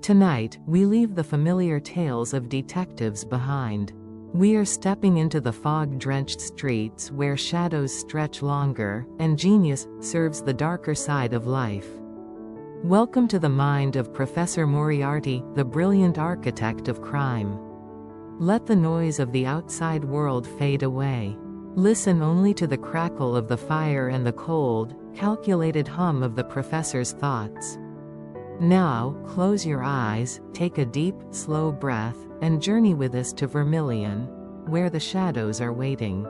Tonight, we leave the familiar tales of detectives behind. We are stepping into the fog-drenched streets where shadows stretch longer, and genius serves the darker side of life. Welcome to the mind of Professor Moriarty, the brilliant architect of crime. Let the noise of the outside world fade away. Listen only to the crackle of the fire and the cold, calculated hum of the professor's thoughts. Now, close your eyes, take a deep, slow breath, and journey with us to Vermilion, where the shadows are waiting.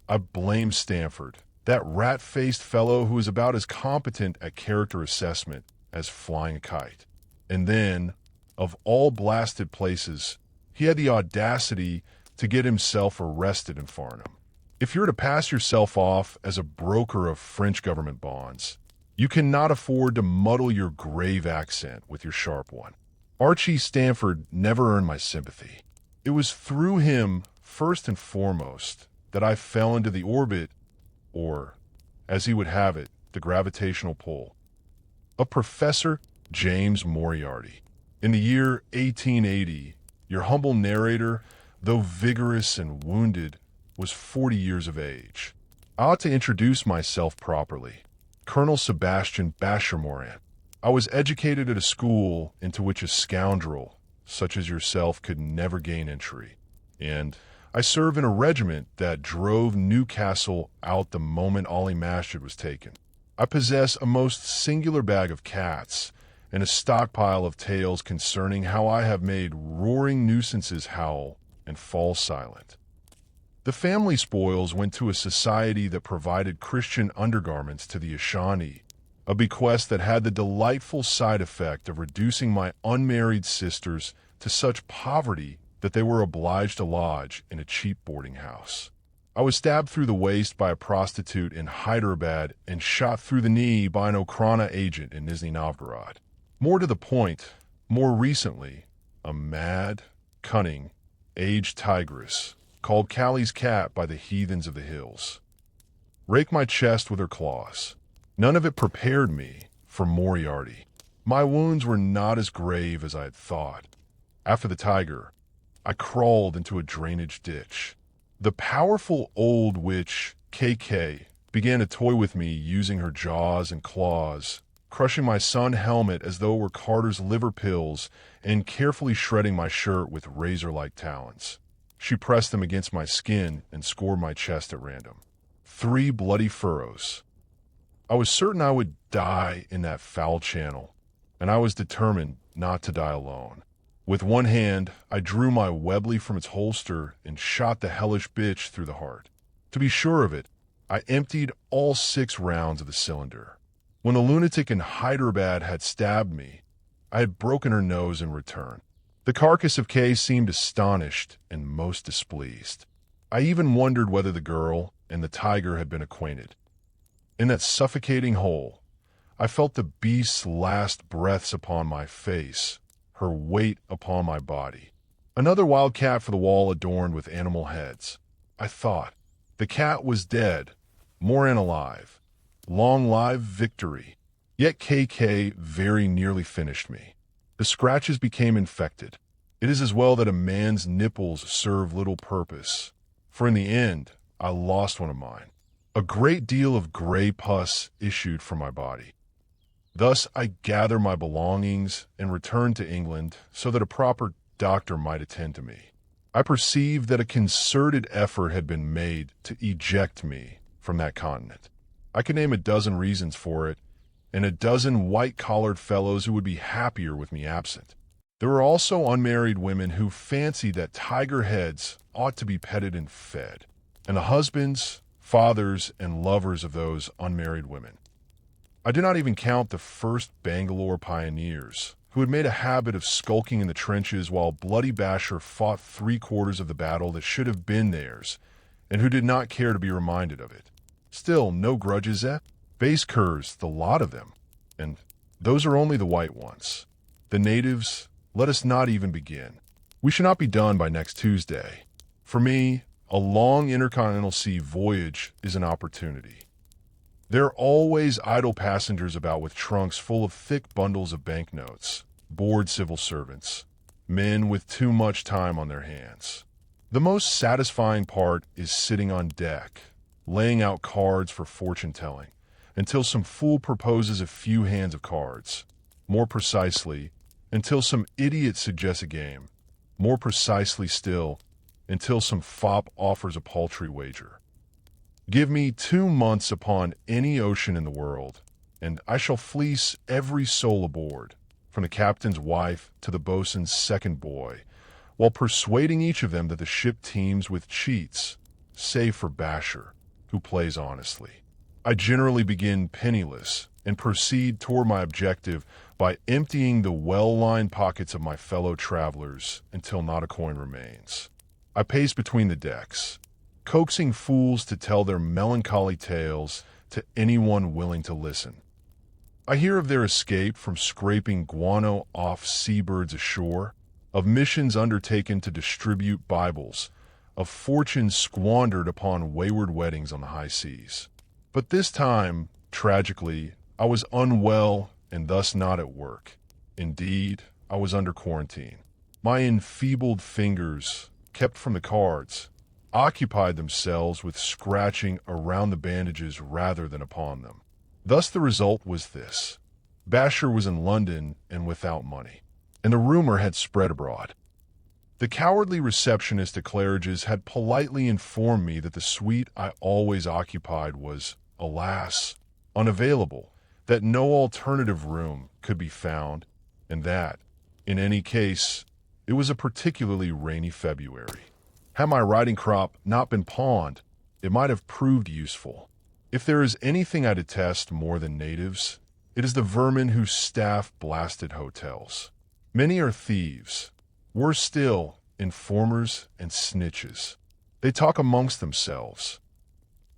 I blame Stanford, that rat-faced fellow who is about as competent at character assessment as flying a kite. And then, of all blasted places, he had the audacity to get himself arrested in Farnham. If you're to pass yourself off as a broker of French government bonds, you cannot afford to muddle your grave accent with your sharp one. Archie Stanford never earned my sympathy. It was through him, first and foremost, that I fell into the orbit, or, as he would have it, the gravitational pull, of Professor James Moriarty. In the year 1880, your humble narrator, though vigorous and wounded, was 40 years of age. I ought to introduce myself properly. Colonel Sebastian Bashermoran. I was educated at a school into which a scoundrel, such as yourself, could never gain entry. And I serve in a regiment that drove Newcastle out the moment Ollie Mashett was taken. I possess a most singular bag of cats and a stockpile of tales concerning how I have made roaring nuisances howl and fall silent. The family spoils went to a society that provided Christian undergarments to the Ashani, a bequest that had the delightful side effect of reducing my unmarried sisters to such poverty that they were obliged to lodge in a cheap boarding house. I was stabbed through the waist by a prostitute in Hyderabad and shot through the knee by an Okrana agent in Nizhny Novgorod. More to the point, more recently, a mad, cunning, aged tigress, called Callie's cat by the heathens of the hills, raked my chest with her claws. None of it prepared me for Moriarty. My wounds were not as grave as I had thought. After the tiger, I crawled into a drainage ditch. The powerful old witch, KK, began to toy with me using her jaws and claws, crushing my sun helmet as though it were Carter's liver pills and carefully shredding my shirt with razor-like talons. She pressed them against my skin and scored my chest at random. 3 bloody furrows. I was certain I would die in that foul channel, and I was determined not to die alone. With one hand, I drew my Webley from its holster and shot the hellish bitch through the heart. To be sure of it, I emptied all 6 rounds of the cylinder. When the lunatic in Hyderabad had stabbed me, I had broken her nose in return. The carcass of Kay seemed astonished and most displeased. I even wondered whether the girl and the tiger had been acquainted. In that suffocating hole, I felt the beast's last breaths upon my face, her weight upon my body. Another wild cat for the wall adorned with animal heads. I thought. The cat was dead, Moran alive. Long live victory. Yet KK very nearly finished me. The scratches became infected. It is as well that a man's nipples serve little purpose, for in the end, I lost one of mine. A great deal of gray pus issued from my body. Thus I gathered my belongings and returned to England so that a proper doctor might attend to me. I perceived that a concerted effort had been made to eject me from that continent. I could name a dozen reasons for it, and a dozen white-collared fellows who would be happier with me absent. There were also unmarried women who fancied that tiger heads ought to be petted and fed, and the husbands, fathers, and lovers of those unmarried women. I did not even count the first Bangalore pioneers, who had made a habit of skulking in the trenches while Bloody Basher fought 3/4 of the battle that should have been theirs, and who did not care to be reminded of it. Still, no grudges, eh? Base curs, the lot of them. And those are only the white ones. The natives, let us not even begin. We should not be done by next Tuesday. For me, a long intercontinental sea voyage is an opportunity. There are always idle passengers about with trunks full of thick bundles of banknotes, bored civil servants, men with too much time on their hands. The most satisfying part is sitting on deck, laying out cards for fortune-telling, until some fool proposes a few hands of cards. More precisely, until some idiot suggests a game. More precisely still, until some fop offers a paltry wager. Give me 2 months upon any ocean in the world, and I shall fleece every soul aboard, from the captain's wife to the boatswain's second boy, while persuading each of them that the ship teems with cheats, save for Basher, who plays honestly. I generally begin penniless and proceed toward my objective by emptying the well-lined pockets of my fellow travelers until not a coin remains. I pace between the decks, coaxing fools to tell their melancholy tales to anyone willing to listen. I hear of their escape from scraping guano off seabirds ashore, of missions undertaken to distribute Bibles, of fortunes squandered upon wayward weddings on the high seas. But this time, tragically, I was unwell and thus not at work. Indeed, I was under quarantine. My enfeebled fingers, kept from the cards, occupied themselves with scratching around the bandages rather than upon them. Thus the result was this. Basher was in London and without money, and the rumor had spread abroad. The cowardly receptionist at Claridge's had politely informed me that the suite I always occupied was, alas, unavailable, that no alternative room could be found, and that, in any case, it was a particularly rainy February. Had my riding crop not been pawned, it might have proved useful. If there is anything I detest more than natives, it is the vermin who staff blasted hotels. Many are thieves. Worse still, informers and snitches. They talk amongst themselves.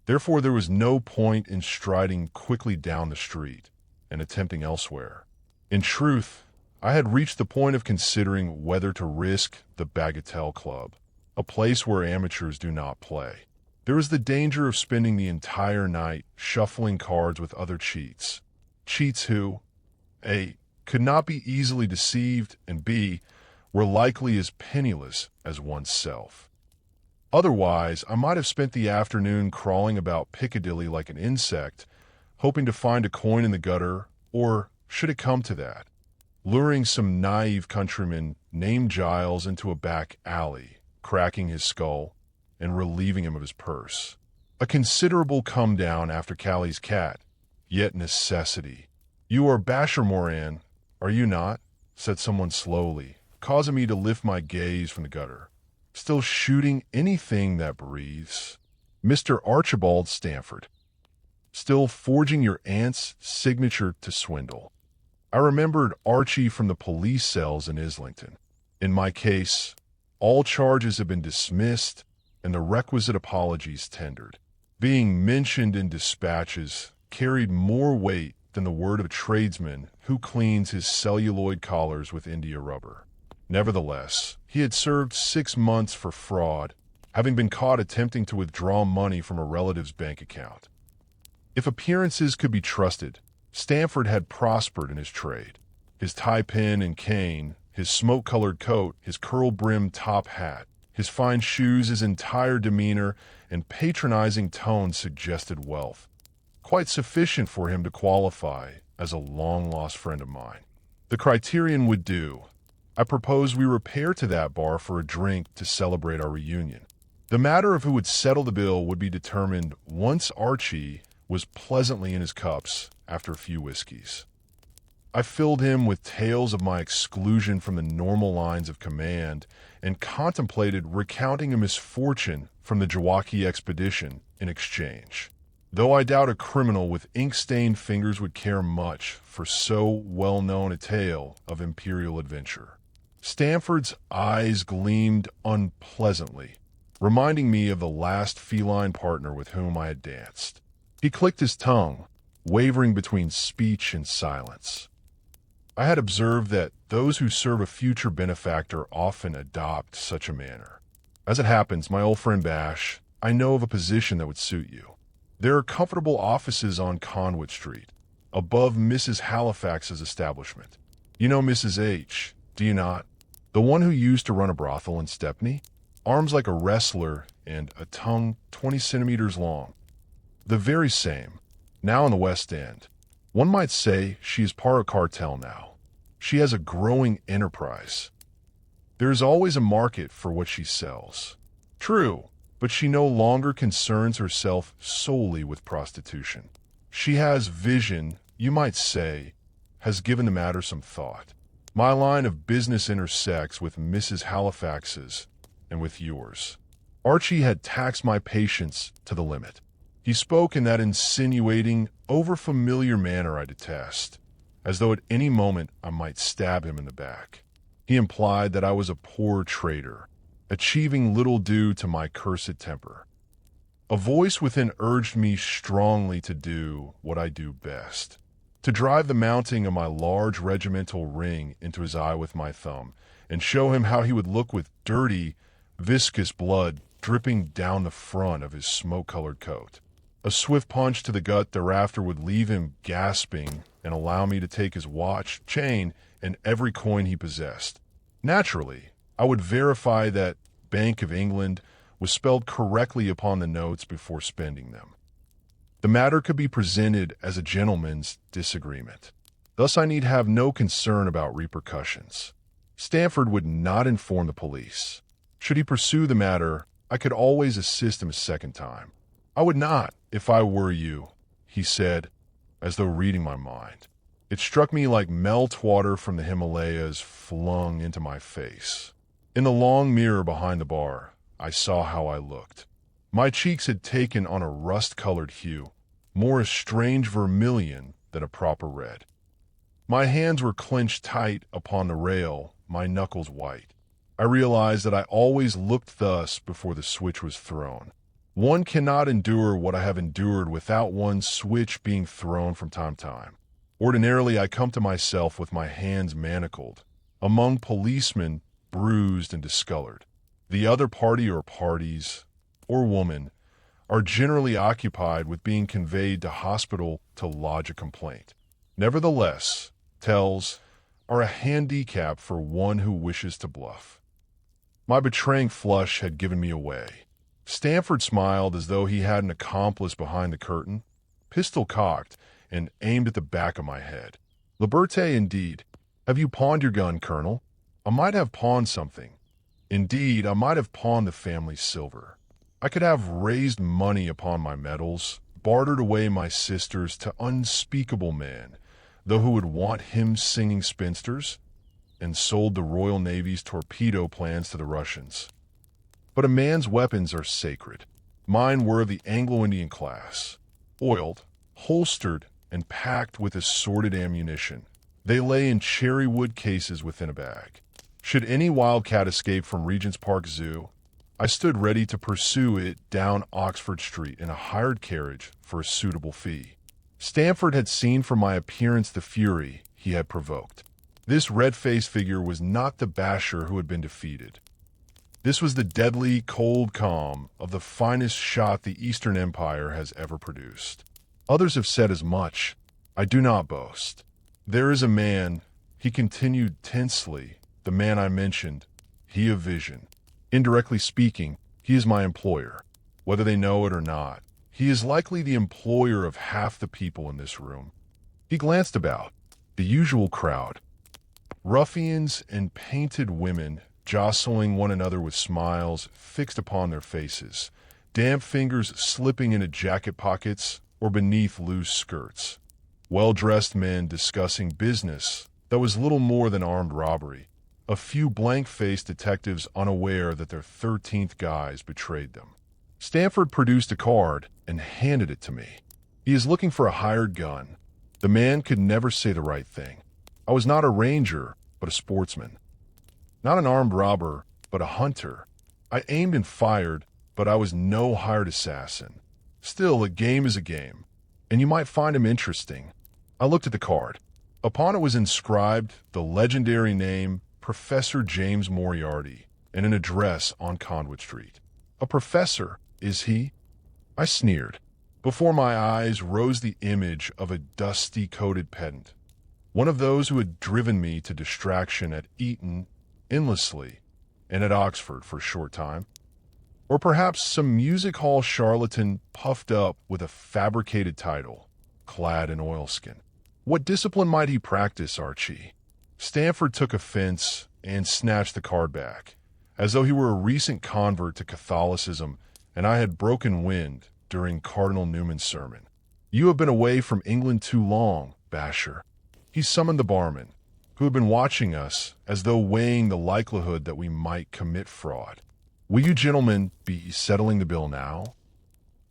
Therefore, there was no point in striding quickly down the street and attempting elsewhere. In truth, I had reached the point of considering whether to risk the Bagatelle Club, a place where amateurs do not play. There is the danger of spending the entire night shuffling cards with other cheats. Cheats who, A, could not be easily deceived, and B, were likely as penniless as oneself. Otherwise, I might have spent the afternoon crawling about Piccadilly like an insect, hoping to find a coin in the gutter, or, should it come to that, luring some naive countryman named Giles into a back alley, cracking his skull, and relieving him of his purse. A considerable come-down after Callie's cat, yet necessity. "You are Basher Moran, are you not?" said someone slowly, causing me to lift my gaze from the gutter. "Still shooting anything that breathes?" "Mr. Archibald Stamford." "Still forging your aunt's signature to swindle?" I remembered Archie from the police cells in Islington. In my case, all charges have been dismissed and the requisite apologies tendered. Being mentioned in dispatches carried more weight than the word of a tradesman who cleans his celluloid collars with India rubber. Nevertheless, he had served 6 months for fraud, having been caught attempting to withdraw money from a relative's bank account. If appearances could be trusted, Stamford had prospered in his trade. His tie pin and cane, his smoke-colored coat, his curl-brimmed top hat, his fine shoes, his entire demeanor and patronizing tone suggested wealth, quite sufficient for him to qualify as a long-lost friend of mine. The criterion would do. I propose we repair to that bar for a drink to celebrate our reunion. The matter of who would settle the bill would be determined once Archie was pleasantly in his cups after a few whiskeys. I filled him with tales of my exclusion from the normal lines of command and contemplated recounting a misfortune from the Jawaki expedition in exchange, though I doubt a criminal with ink-stained fingers would care much for so well-known a tale of imperial adventure. Stamford's eyes gleamed unpleasantly, reminding me of the last feline partner with whom I had danced. He clicked his tongue, wavering between speech and silence. I had observed that those who serve a future benefactor often adopt such a manner. As it happens, my old friend Bash, I know of a position that would suit you. There are comfortable offices on Conduit Street, above Mrs. Halifax's establishment. You know Mrs. H, do you not? The one who used to run a brothel in Stepney? Arms like a wrestler and a tongue 20 centimeters long. The very same, now in the West End. One might say she is part of cartel now. She has a growing enterprise. There is always a market for what she sells. True, but she no longer concerns herself solely with prostitution. She has vision, you might say, has given the matter some thought. My line of business intersects with Mrs. Halifax's and with yours. Archie had taxed my patience to the limit. He spoke in that insinuating, over-familiar manner I detest, as though at any moment I might stab him in the back. He implied that I was a poor trader, achieving little due to my cursed temper. A voice within urged me strongly to do what I do best, to drive the mounting of my large regimental ring into his eye with my thumb, and show him how he would look with dirty, viscous blood dripping down the front of his smoke-colored coat. A swift punch to the gut thereafter would leave him gasping and allow me to take his watch, chain, and every coin he possessed. Naturally, I would verify that Bank of England was spelled correctly upon the notes before spending them. The matter could be presented as a gentleman's disagreement. Thus I need have no concern about repercussions. Stanford would not inform the police. Should he pursue the matter, I could always assist him a second time. I would not, if I were you, he said, as though reading my mind. It struck me like meltwater from the Himalayas flung into my face. In the long mirror behind the bar, I saw how I looked. My cheeks had taken on a rust-colored hue, more a strange vermilion than a proper red. My hands were clenched tight upon the rail, my knuckles white. I realized that I always looked thus before the switch was thrown. One cannot endure what I have endured without one's switch being thrown from time to time. Ordinarily, I come to myself with my hands manacled, among policemen bruised and discolored. The other party or parties, or woman, are generally occupied with being conveyed to hospital to lodge a complaint. Nevertheless, tells are a handicap for one who wishes to bluff. My betraying flush had given me away. Stanford smiled as though he had an accomplice behind the curtain, pistol cocked, and aimed at the back of my head. Liberté, indeed. Have you pawned your gun, Colonel? I might have pawned something. Indeed, I might have pawned the family silver. I could have raised money upon my medals, bartered away my sisters to unspeakable men, though who would want hymn-singing spinsters, and sold the Royal Navy's torpedo plans to the Russians. But a man's weapons are sacred. Mine were of the Anglo-Indian class, oiled, holstered, and packed with assorted ammunition. They lay in cherry wood cases within a bag. Should any wildcat escape from Regent's Park Zoo, I stood ready to pursue it down Oxford Street in a hired carriage for a suitable fee. Stanford had seen from my appearance the fury he had provoked. This red-faced figure was not the basher who had been defeated. This was the deadly, cold calm of the finest shot the Eastern Empire has ever produced. Others have said as much. I do not boast. There is a man, he continued tensely, the man I mentioned, he of vision. Indirectly speaking, he is my employer. Whether they know it or not, he is likely the employer of half the people in this room. He glanced about. The usual crowd. Ruffians and painted women jostling one another with smiles fixed upon their faces, damp fingers slipping into jacket pockets or beneath loose skirts. Well-dressed men discussing business that was little more than armed robbery. A few blank-faced detectives unaware that their 13th guise betrayed them. Stanford produced a card and handed it to me. He is looking for a hired gun. The man could never say the right thing. I was not a ranger, but a sportsman. Not an armed robber, but a hunter. I aimed and fired, but I was no hired assassin. Still, a game is a game, and you might find him interesting. I looked at the card. Upon it was inscribed the legendary name Professor James Moriarty and an address on Conduit Street. A professor, is he? I sneered. Before my eyes rose the image of a dusty-coated pedant, one of those who had driven me to distraction at Eton endlessly and at Oxford for a short time. Or perhaps some music hall charlatan puffed up with a fabricated title, clad in oilskin. What discipline might he practice, Archie? Stanford took offense and snatched the card back, as though he were a recent convert to Catholicism and I had broken wind during Cardinal Newman's sermon. You have been away from England too long, Basher. He summoned the barman, who had been watching us as though weighing the likelihood that we might commit fraud. Will you gentlemen be settling the bill now?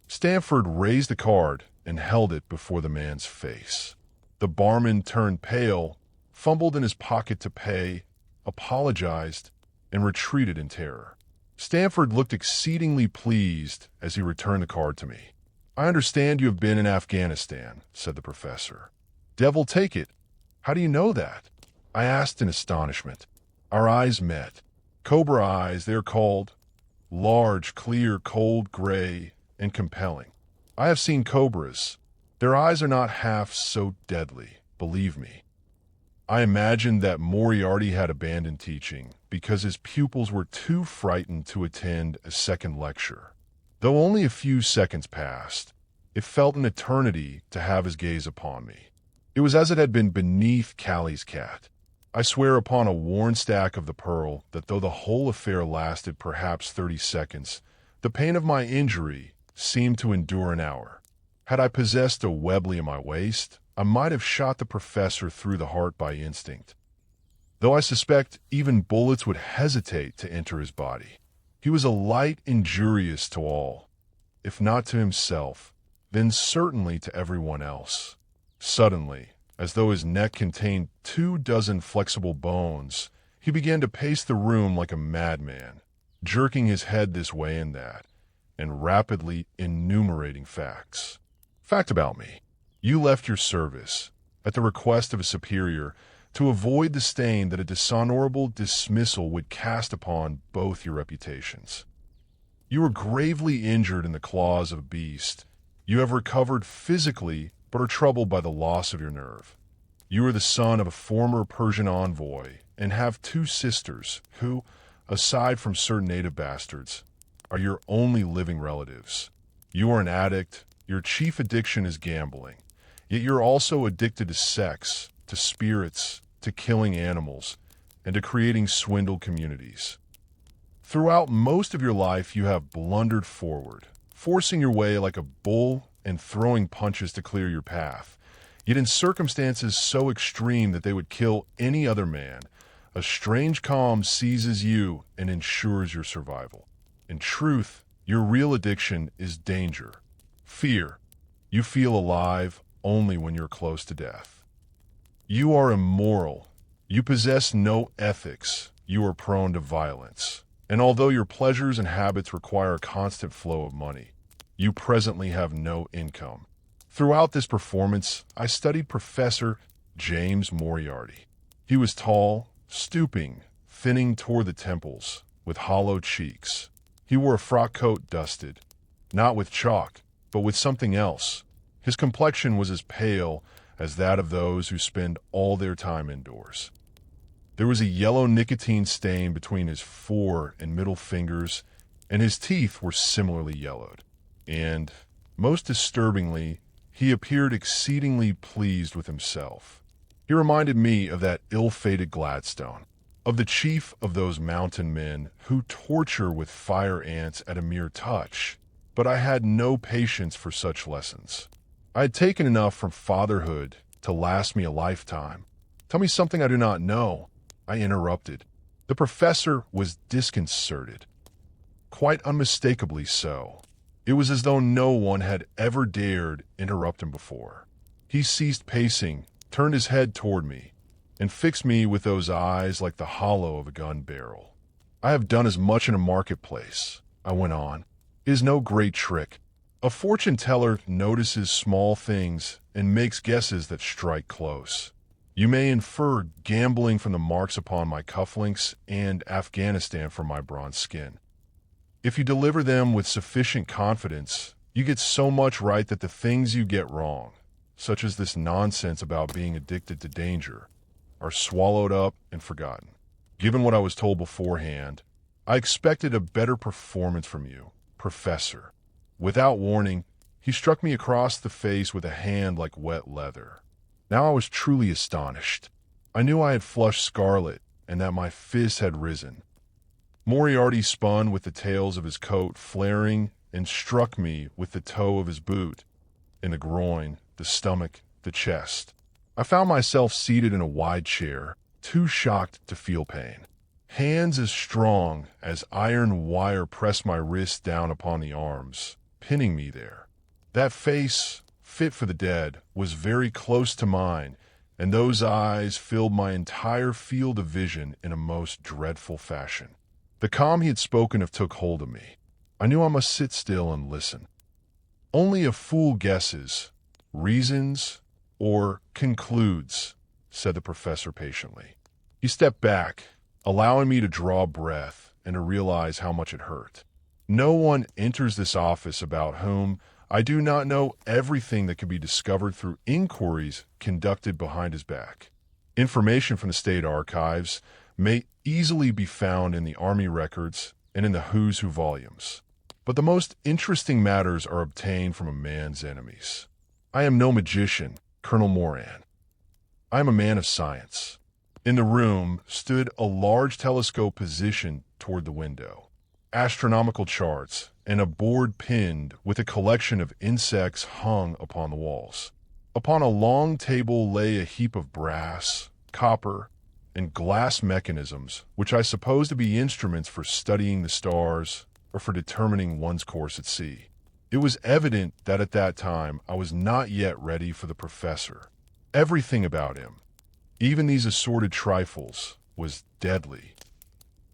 Stanford raised the card and held it before the man's face. The barman turned pale, fumbled in his pocket to pay, apologized, and retreated in terror. Stanford looked exceedingly pleased as he returned the card to me. I understand you have been in Afghanistan, said the professor. Devil take it. How do you know that? I asked in astonishment. Our eyes met. Cobra eyes, they are called. Large, clear, cold, gray, and compelling. I have seen cobras. Their eyes are not half so deadly, believe me. I imagined that Moriarty had abandoned teaching because his pupils were too frightened to attend a second lecture. Though only a few seconds passed, it felt an eternity to have his gaze upon me. It was as it had been beneath Callie's cat. I swear upon a worn stack of the pearl that though the whole affair lasted perhaps 30 seconds, the pain of my injury seemed to endure an hour. Had I possessed a Webley in my waist, I might have shot the professor through the heart by instinct. Though I suspect even bullets would hesitate to enter his body. He was a light injurious to all. If not to himself, then certainly to everyone else. Suddenly, as though his neck contained 24 flexible bones, he began to pace the room like a madman, jerking his head this way and that, and rapidly enumerating facts. Fact about me. You left your service, at the request of a superior, to avoid the stain that a dishonorable dismissal would cast upon both your reputations. You were gravely injured in the claws of a beast. You have recovered physically, but are troubled by the loss of your nerve. You are the son of a former Persian envoy, and have 2 sisters, who, aside from certain native bastards, are your only living relatives. You are an addict. Your chief addiction is gambling. Yet you're also addicted to sex, to spirits, to killing animals, and to creating swindled communities. Throughout most of your life, you have blundered forward, forcing your way like a bull and throwing punches to clear your path. Yet in circumstances so extreme that they would kill any other man, a strange calm seizes you and ensures your survival. In truth, your real addiction is danger, fear. You feel alive only when you're close to death. You are immoral. You possess no ethics. You are prone to violence. And although your pleasures and habits require a constant flow of money, you presently have no income. Throughout this performance, I studied Professor James Moriarty. He was tall, stooping, thinning toward the temples, with hollow cheeks. He wore a frock coat dusted, not with chalk, but with something else. His complexion was as pale as that of those who spend all their time indoors. There was a yellow nicotine stain between his fore and middle fingers, and his teeth were similarly yellowed. And, most disturbingly, he appeared exceedingly pleased with himself. He reminded me of that ill-fated Gladstone, of the chief of those mountain men who torture with fire ants at a mere touch. But I had no patience for such lessons. I had taken enough from fatherhood to last me a lifetime. Tell me something I do not know, I interrupted. The professor was disconcerted. Quite unmistakably so. It was as though no one had ever dared interrupt him before. He ceased pacing, turned his head toward me, and fixed me with those eyes like the hollow of a gun barrel. I have done as much in a marketplace, I went on. It is no great trick. A fortune teller notices small things and makes guesses that strike close. You may infer gambling from the marks upon my cufflinks and Afghanistan from my bronze skin. If you deliver them with sufficient confidence, You get so much right that the things you get wrong, such as this nonsense about being addicted to danger, are swallowed up and forgotten. Given what I was told beforehand, I expected a better performance from you, Professor. Without warning, he struck me across the face with a hand like wet leather. Now I was truly astonished. I knew I had flushed scarlet and that my fist had risen. Moriarty spun with the tails of his coat flaring and struck me with the toe of his boot, in the groin, the stomach, the chest. I found myself seated in a wide chair, too shocked to feel pain. Hands as strong as iron wire pressed my wrists down upon the arms, pinning me there. That face, fit for the dead, was very close to mine, and those eyes filled my entire field of vision in a most dreadful fashion. The calm he had spoken of took hold of me. I knew I must sit still and listen. Only a fool guesses, reasons, or concludes, said the professor patiently. He stepped back, allowing me to draw breath and to realize how much it hurt. No one enters this office about whom I do not know everything that can be discovered through inquiries conducted behind his back. Information from the state archives may easily be found in the Army records and in the Who's Who volumes. But the most interesting matters are obtained from a man's enemies. I am no magician, Colonel Moran. I am a man of science. In the room stood a large telescope positioned toward the window, astronomical charts, and a board pinned with a collection of insects hung upon the walls. Upon a long table lay a heap of brass, copper, and glass mechanisms, which I suppose to be instruments for studying the stars or for determining one's course at sea. It was evident that at that time I was not yet ready for the professor. Everything about him, even these assorted trifles, was deadly.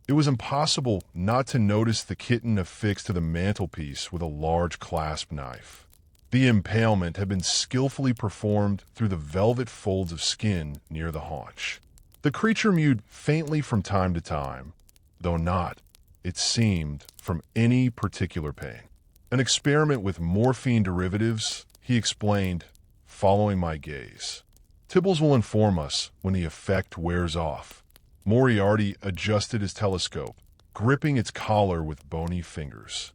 It was impossible not to notice the kitten affixed to the mantelpiece with a large clasp knife. The impalement had been skillfully performed through the velvet folds of skin near the haunch. The creature mewed faintly from time to time, though not, it seemed, from any particular pain. An experiment with morphine derivatives, he explained, following my gaze. Tibbles will inform us when the effect wears off. Moriarty adjusted his telescope, gripping its collar with bony fingers.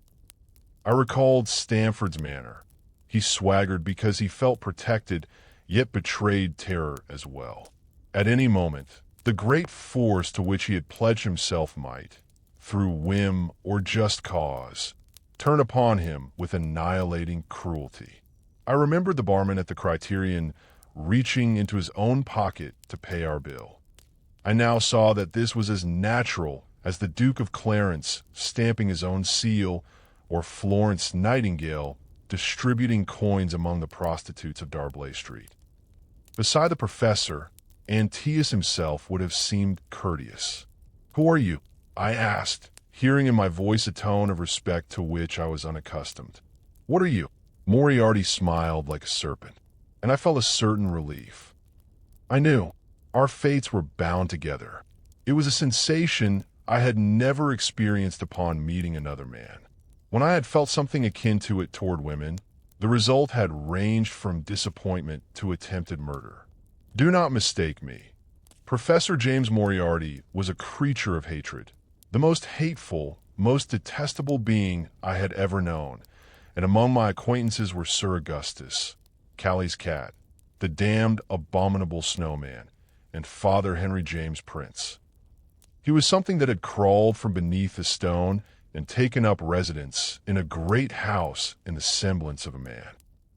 I recalled Stanford's manner. He swaggered because he felt protected, yet betrayed terror as well. At any moment, the great force to which he had pledged himself might, through whim or just cause, turn upon him with annihilating cruelty. I remembered the barman at the Criterion reaching into his own pocket to pay our bill. I now saw that this was as natural as the Duke of Clarence stamping his own seal or Florence Nightingale distributing coins among the prostitutes of D'Arblay Street. Beside the professor, Antaeus himself would have seemed courteous. "Who are you?" I asked, hearing in my voice a tone of respect to which I was unaccustomed. "What are you?" Moriarty smiled like a serpent, and I felt a certain relief. I knew our fates were bound together. It was a sensation I had never experienced upon meeting another man. When I had felt something akin to it toward women, the result had ranged from disappointment to attempted murder. Do not mistake me. Professor James Moriarty was a creature of hatred, the most hateful, most detestable being I had ever known, and among my acquaintances were Sir Augustus, Callie's cat, the damned abominable snowman, and Father Henry James Prince. He was something that had crawled from beneath a stone and taken up residence in a great house in the semblance of a man.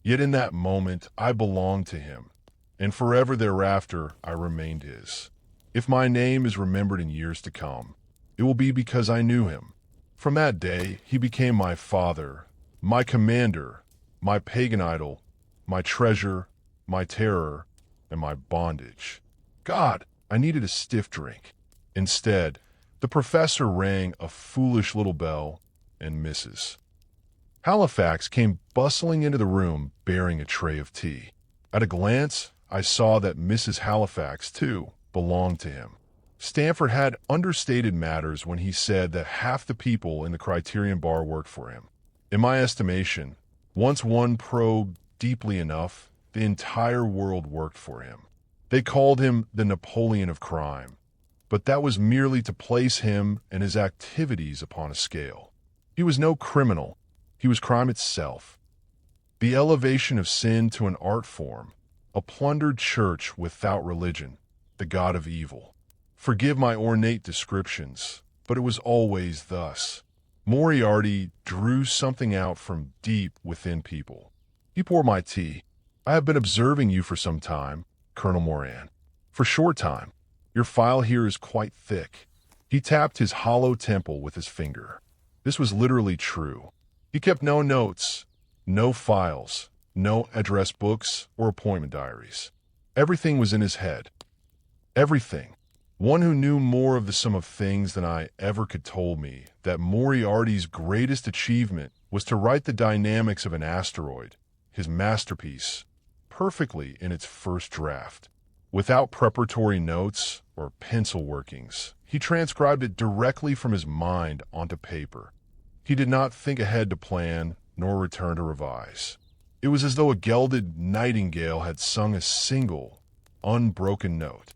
Yet in that moment I belonged to him, and forever thereafter I remained his. If my name is remembered in years to come, it will be because I knew him. From that day he became my father, my commander, my pagan idol, my treasure, my terror, and my bondage. God, I needed a stiff drink. Instead, the professor rang a foolish little bell, and Mrs. Halifax came bustling into the room bearing a tray of tea. At a glance, I saw that Mrs. Halifax, too, belonged to him. Stanford had understated matters when he said that half the people in the Criterion bar worked for him. In my estimation, Once one probed deeply enough, the entire world worked for him. They called him the Napoleon of crime, but that was merely to place him and his activities upon a scale. He was no criminal. He was crime itself. The elevation of sin to an art form, a plundered church without religion, the god of evil. Forgive my ornate descriptions, but it was always thus. Moriarty drew something out from deep within people. You pour my tea. I have been observing you for some time, Colonel Moran. For short time. Your file here is quite thick. He tapped his hollow temple with his finger. This was literally true. He kept no notes, no files, no address books or appointment diaries. Everything was in his head. Everything. One who knew more of the sum of things than I ever could told me that Moriarty's greatest achievement was to write the dynamics of an asteroid, his masterpiece, perfectly in its first draft. Without preparatory notes or pencil workings, he transcribed it directly from his mind onto paper. He did not think ahead to plan, nor return to revise. It was as though a gelded nightingale had sung a single, unbroken note.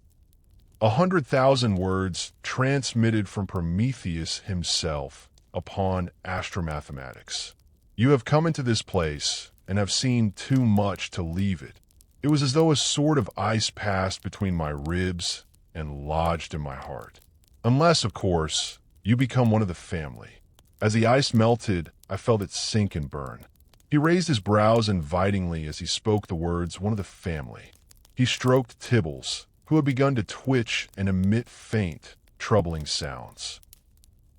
100,000 words transmitted from Prometheus himself upon astromathematics. You have come into this place and have seen too much to leave it. It was as though a sword of ice passed between my ribs and lodged in my heart. Unless, of course, you become one of the family. As the ice melted, I felt it sink and burn. He raised his brows invitingly as he spoke the words, one of the family. He stroked Tibbles, who had begun to twitch and emit faint, troubling sounds.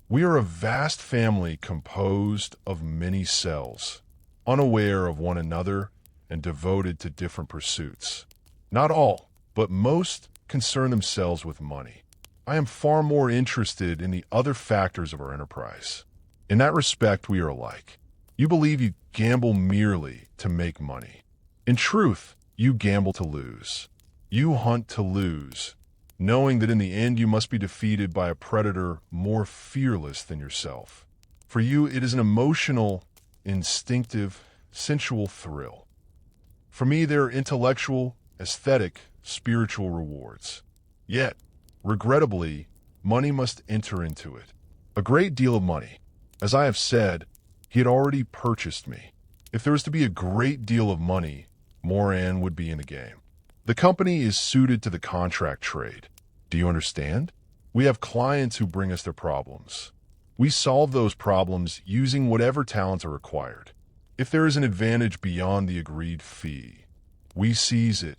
We are a vast family composed of many cells, unaware of one another and devoted to different pursuits. Not all, but most concern themselves with money. I am far more interested in the other factors of our enterprise. In that respect, we are alike. You believe you gamble merely to make money. In truth, you gamble to lose. You hunt to lose, knowing that in the end you must be defeated by a predator more fearless than yourself. For you, it is an emotional, instinctive, sensual thrill. For me, there are intellectual, aesthetic, spiritual rewards. Yet, regrettably, money must enter into it. A great deal of money. As I have said, he had already purchased me. If there was to be a great deal of money, Moran would be in the game. The company is suited to the contract trade. Do you understand? We have clients who bring us their problems. We solve those problems using whatever talents are required. If there is an advantage beyond the agreed fee, we seize it.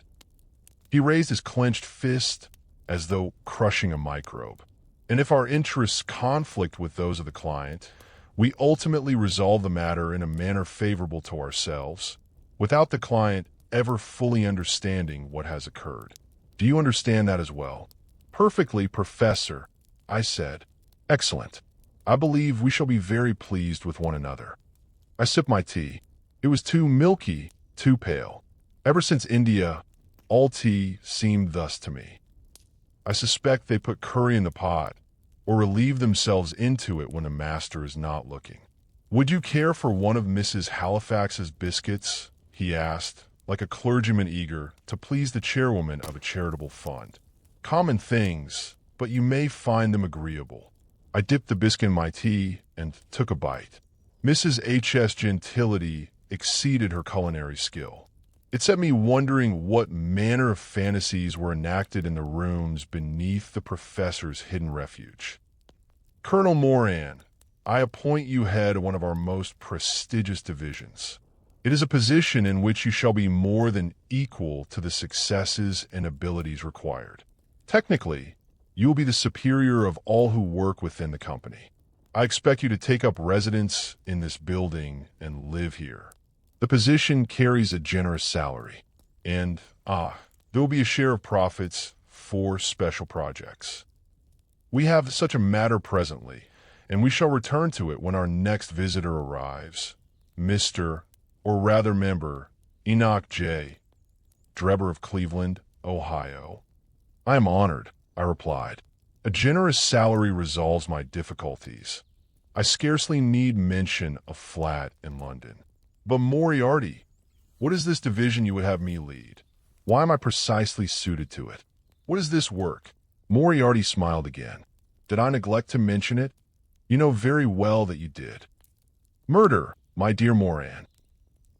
He raised his clenched fist as though crushing a microbe. And if our interests conflict with those of the client, we ultimately resolve the matter in a manner favorable to ourselves, without the client ever fully understanding what has occurred. Do you understand that as well? Perfectly, Professor, I said. Excellent. I believe we shall be very pleased with one another. I sipped my tea. It was too milky, too pale. Ever since India, all tea seemed thus to me. I suspect they put curry in the pot, or relieve themselves into it when a master is not looking. Would you care for one of Mrs. Halifax's biscuits? He asked, like a clergyman eager to please the chairwoman of a charitable fund. Common things, but you may find them agreeable. I dipped the biscuit in my tea and took a bite. Mrs. H.S. gentility exceeded her culinary skill. It set me wondering what manner of fantasies were enacted in the rooms beneath the professor's hidden refuge. Colonel Moran, I appoint you head of one of our most prestigious divisions. It is a position in which you shall be more than equal to the successes and abilities required. Technically, you will be the superior of all who work within the company. I expect you to take up residence in this building and live here. The position carries a generous salary, and, there will be a share of profits for special projects. We have such a matter presently, and we shall return to it when our next visitor arrives. Mr., or rather member, Enoch J. Drebber of Cleveland, Ohio. I am honored, I replied. A generous salary resolves my difficulties. I scarcely need mention a flat in London. But Moriarty, what is this division you would have me lead? Why am I precisely suited to it? What is this work? Moriarty smiled again. Did I neglect to mention it? You know very well that you did. Murder, my dear Moran.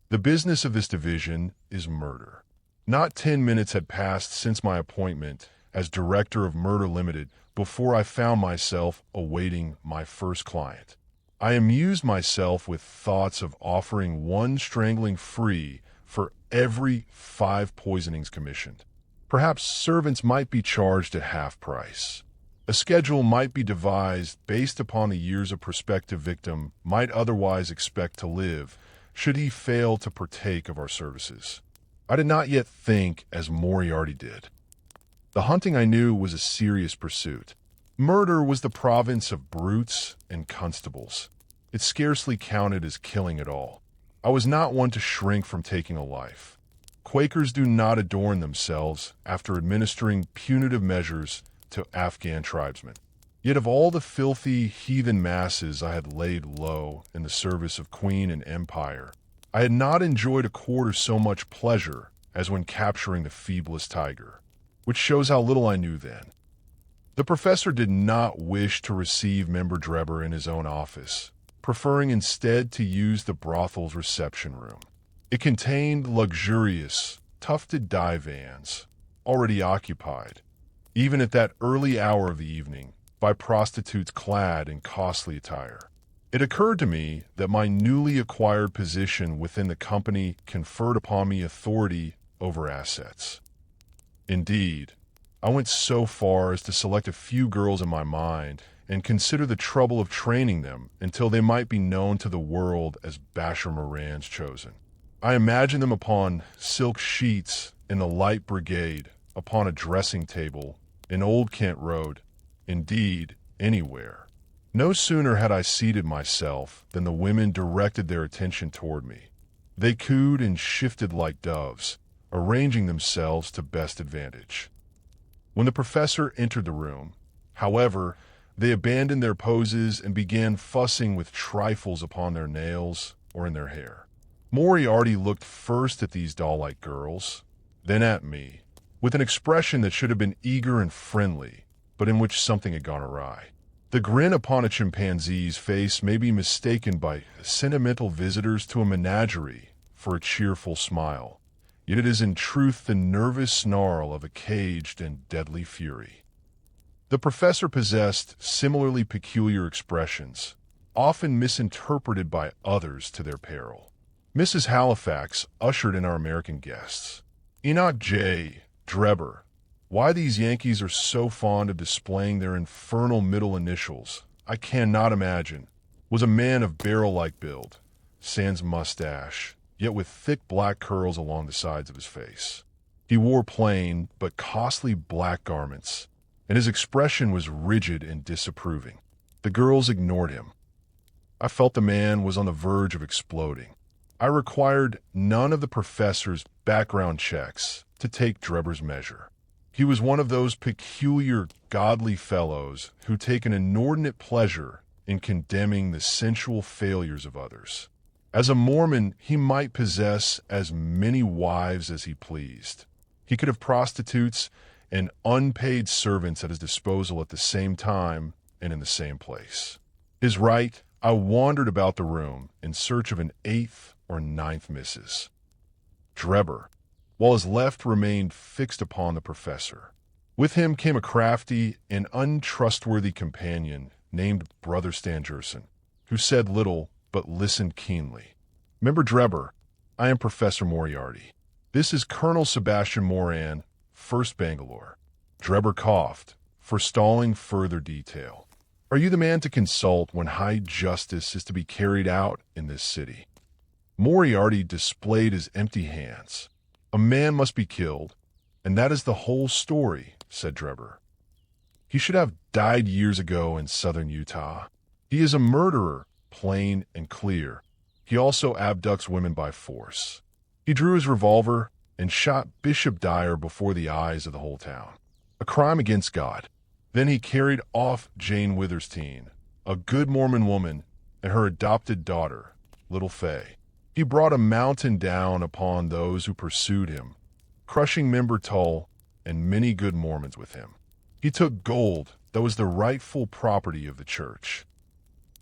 The business of this division is murder. Not 10 minutes had passed since my appointment as director of Murder Limited before I found myself awaiting my first client. I amused myself with thoughts of offering one strangling free for every 5 poisonings commissioned. Perhaps servants might be charged at half price. A schedule might be devised based upon the years a prospective victim might otherwise expect to live should he fail to partake of our services. I did not yet think as Moriarty did. The hunting I knew was a serious pursuit. Murder was the province of brutes and constables. It scarcely counted as killing at all. I was not one to shrink from taking a life. Quakers do not adorn themselves after administering punitive measures to Afghan tribesmen. Yet of all the filthy heathen masses I had laid low in the service of Queen and Empire, I had not enjoyed a quarter so much pleasure as when capturing the feeblest tiger, which shows how little I knew then. The professor did not wish to receive Member Drebber in his own office, preferring instead to use the brothel's reception room. It contained luxurious, tufted divans, already occupied, even at that early hour of the evening, by prostitutes clad in costly attire. It occurred to me that my newly acquired position within the company conferred upon me authority over assets. Indeed, I went so far as to select a few girls in my mind and consider the trouble of training them until they might be known to the world as Basher Moran's chosen. I imagined them upon silk sheets in the Light Brigade, upon a dressing table, in Old Kent Road, indeed, anywhere. No sooner had I seated myself than the women directed their attention toward me. They cooed and shifted like doves, arranging themselves to best advantage. When the professor entered the room, however, they abandoned their poses and began fussing with trifles upon their nails or in their hair. Moriarty looked first at these doll-like girls, then at me, with an expression that should have been eager and friendly, but in which something had gone awry. The grin upon a chimpanzee's face may be mistaken by sentimental visitors to a menagerie for a cheerful smile, yet it is in truth the nervous snarl of a caged and deadly fury. The professor possessed similarly peculiar expressions, often misinterpreted by others to their peril. Mrs. Halifax ushered in our American guests. Enoch J. Drebber. Why these Yankees are so fond of displaying their infernal middle initials, I cannot imagine, was a man of barrel-like build, sans mustache, yet with thick black curls along the sides of his face. He wore plain but costly black garments, and his expression was rigid and disapproving. The girls ignored him. I felt the man was on the verge of exploding. I required none of the professor's background checks to take Drebber's measure. He was one of those peculiar, godly fellows who take an inordinate pleasure in condemning the sensual failures of others. As a Mormon, he might possess as many wives as he pleased. He could have prostitutes and unpaid servants at his disposal at the same time and in the same place. His right, I wandered about the room in search of an 8th or 9th missus. Drebber, while his left remained fixed upon the professor. With him came a crafty and untrustworthy companion named Brother Stangerson, who said little but listened keenly. Member Drebber, I am Professor Moriarty. This is Colonel Sebastian Moran, 1st Bangalore. Drebber coughed, forestalling further detail. Are you the man to consult when high justice is to be carried out in this city? Moriarty displayed his empty hands. A man must be killed, and that is the whole story, said Drebber. He should have died years ago in southern Utah. He is a murderer, plain and clear. He also abducts women by force. He drew his revolver and shot Bishop Dyer before the eyes of the whole town. A crime against God. Then he carried off Jane Witherstein, a good Mormon woman, and her adopted daughter, little Fay. He brought a mountain down upon those who pursued him, crushing Member Tull and many good Mormons with him. He took gold that was the rightful property of the church.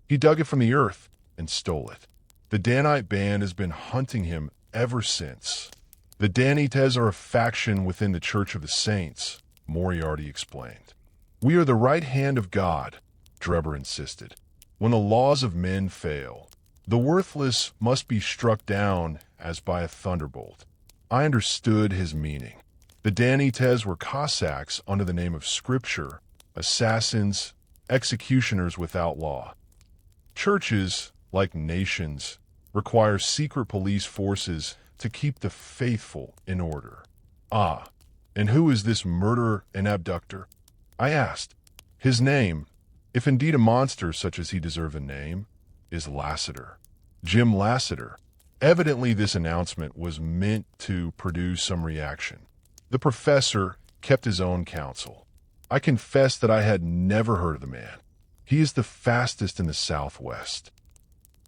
He dug it from the earth and stole it. The Danite band has been hunting him ever since. The Danites are a faction within the Church of the Saints, Moriarty explained. We are the right hand of God, Drebber insisted. When the laws of men fail, the worthless must be struck down as by a thunderbolt. I understood his meaning. The Danites were Cossacks under the name of Scripture, assassins, executioners without law. Churches, like nations, require secret police forces to keep the faithful in order. Ah, and who is this murderer and abductor? I asked. His name, if indeed a monster such as he deserved a name, is Lassiter. Jim Lassiter. Evidently this announcement was meant to produce some reaction. The professor kept his own counsel. I confessed that I had never heard of the man. He is the fastest in the Southwest.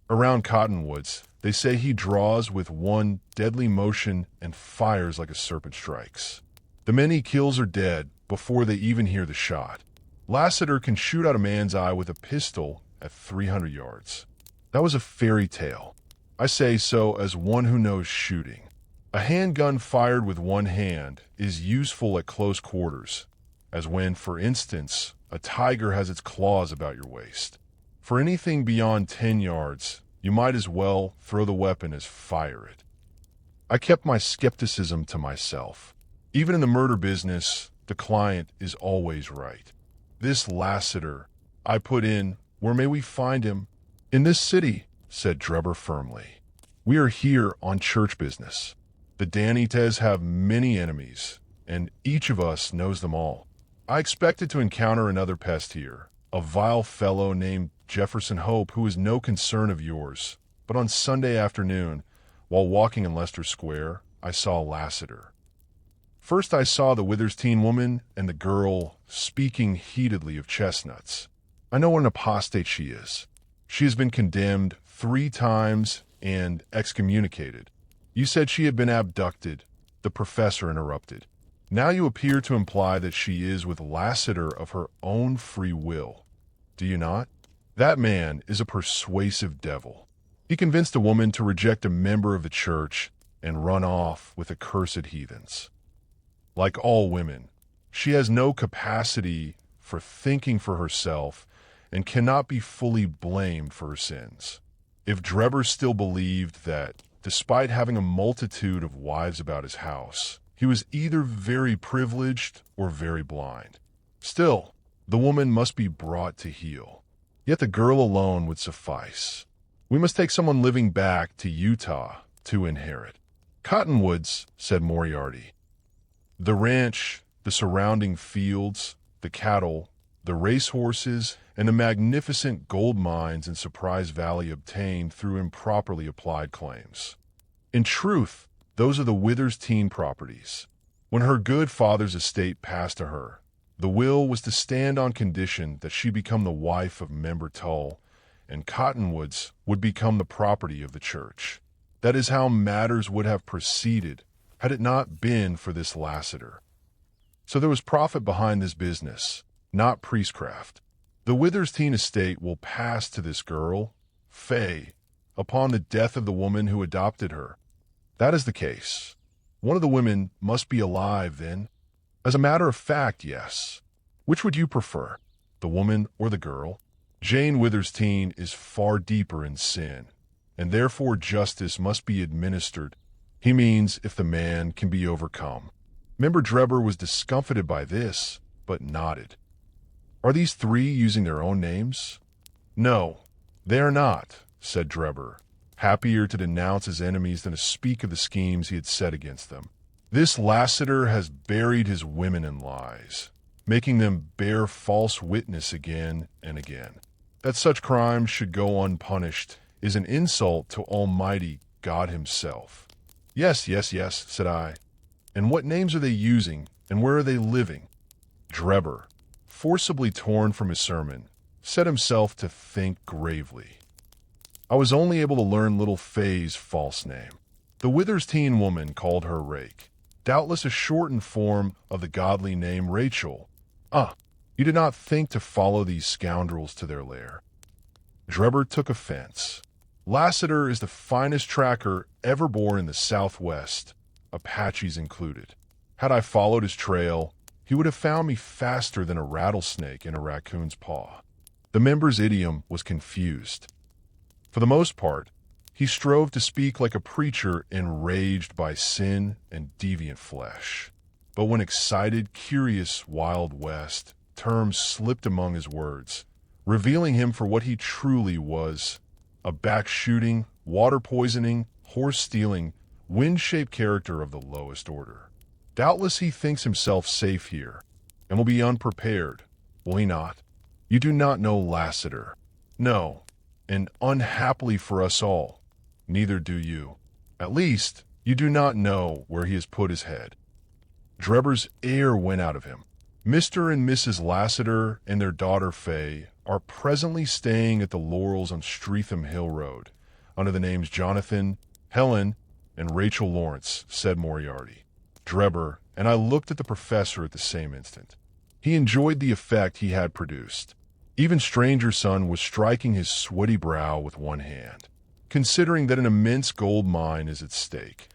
Around Cottonwoods, they say he draws with one deadly motion and fires like a serpent strikes. The men he kills are dead before they even hear the shot. Lassiter can shoot out a man's eye with a pistol at 300 yards. That was a fairy tale. I say so as one who knows shooting. A handgun fired with one hand is useful at close quarters, as when, for instance, a tiger has its claws about your waist. For anything beyond 10 yards, you might as well throw the weapon as fire it. I kept my skepticism to myself. Even in the murder business, the client is always right. This Lassiter, I put in, where may we find him? In this city, said Drebber firmly. We are here on church business. The Danites have many enemies, and each of us knows them all. I expected to encounter another pest here, a vile fellow named Jefferson Hope who is no concern of yours. But on Sunday afternoon, while walking in Leicester Square, I saw Lassiter. First I saw the Withers teen woman and the girl speaking heatedly of chestnuts. I know what an apostate she is. She has been condemned 3 times and excommunicated. You said she had been abducted, the professor interrupted. Now you appear to imply that she is with Lassiter of her own free will. Do you not? That man is a persuasive devil. He convinced a woman to reject a member of the church and run off with accursed heathens. Like all women, she has no capacity for thinking for herself and cannot be fully blamed for her sins. If Drebber still believed that, despite having a multitude of wives about his house, he was either very privileged or very blind. Still, the woman must be brought to heel. Yet the girl alone would suffice. We must take someone living back to Utah to inherit. Cottonwoods, said Moriarty. The ranch, the surrounding fields, the cattle, the racehorses, and the magnificent gold mines in Surprise Valley obtained through improperly applied claims. In truth, those are the Withers teen properties. When her good father's estate passed to her, the will was to stand on condition that she become the wife of Member Tull, and Cottonwoods would become the property of the church. That is how matters would have proceeded had it not been for this Lassiter. So there was profit behind this business, not priestcraft. The Withers teen estate will pass to this girl, Faye, upon the death of the woman who adopted her. That is the case. One of the women must be alive, then. As a matter of fact, yes. Which would you prefer, the woman or the girl? Jane Withers teen is far deeper in sin, and therefore justice must be administered. He means if the man can be overcome. Member Drebber was discomfited by this, but nodded. Are these 3 using their own names? No, they are not, said Drebber, happier to denounce his enemies than to speak of the schemes he had set against them. This Lassiter has buried his women in lies, making them bear false witness again and again. That such crimes should go unpunished is an insult to Almighty God himself. Yes, said I. And what names are they using, and where are they living? Drebber, forcibly torn from his sermon, set himself to think gravely. I was only able to learn little Faye's false name. The Withers teen woman called her Rake, doubtless a shortened form of the godly name Rachel. You did not think to follow these scoundrels to their lair. Drebber took offense. Lassiter is the finest tracker ever born in the Southwest, Apaches included. Had I followed his trail, he would have found me faster than a rattlesnake in a raccoon's paw. The member's idiom was confused. For the most part, he strove to speak like a preacher enraged by sin and deviant flesh. But when excited, curious Wild West terms slipped among his words, revealing him for what he truly was, a back-shooting, water-poisoning, horse-stealing, wind-shaped character of the lowest order. Doubtless he thinks himself safe here, and will be unprepared, will he not? You do not know Lassiter. No, and unhappily for us all, neither do you. At least, you do not know where he has put his head. Drebber's air went out of him. Mr. and Mrs. Lassiter and their daughter Faye are presently staying at the Laurels on Streatham Hill Road, under the names Jonathan, Helen, and Rachel Lawrence, said Moriarty. Drebber and I looked at the professor at the same instant. He enjoyed the effect he had produced. Even Stranger Son was striking his sweaty brow with one hand. Considering that an immense gold mine is at stake,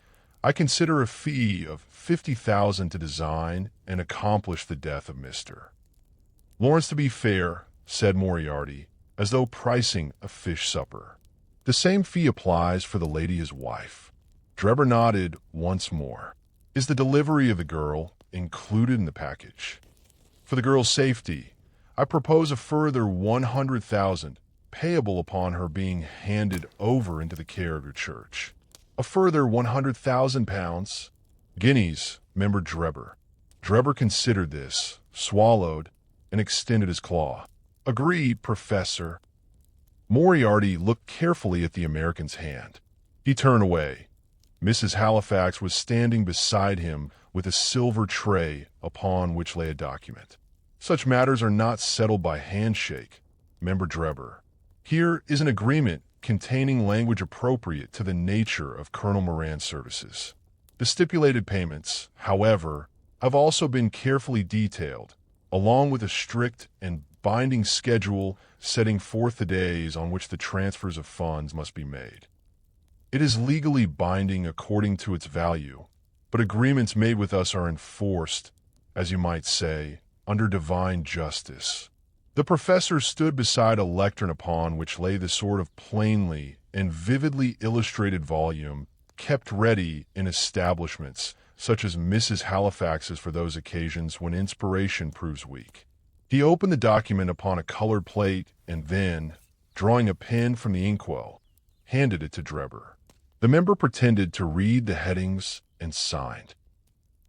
I consider a fee of $50,000 to design and accomplish the death of Mr. Lawrence. To be fair, said Moriarty, as though pricing a fish supper. The same fee applies for the lady his wife. Drebber nodded once more. Is the delivery of the girl included in the package? For the girl's safety, I propose a further $100,000 payable upon her being handed over into the care of your church. A further 100,000 pounds, guineas, member Drebber. Drebber considered this, swallowed, and extended his claw. Agreed, Professor. Moriarty looked carefully at the American's hand. He turned away. Mrs. Halifax was standing beside him with a silver tray upon which lay a document. Such matters are not settled by handshake, member Drebber. Here is an agreement containing language appropriate to the nature of Colonel Moran's services. The stipulated payments, however, have also been carefully detailed, along with a strict and binding schedule setting forth the days on which the transfers of funds must be made. It is legally binding according to its value, but agreements made with us are enforced, as you might say, under divine justice. The professor stood beside a lectern upon which lay the sort of plainly and vividly illustrated volume kept ready in establishments such as Mrs. Halifax's for those occasions when inspiration proves weak. He opened the document upon a colored plate and then, drawing a pen from the inkwell, handed it to Drebber. The member pretended to read the headings and signed.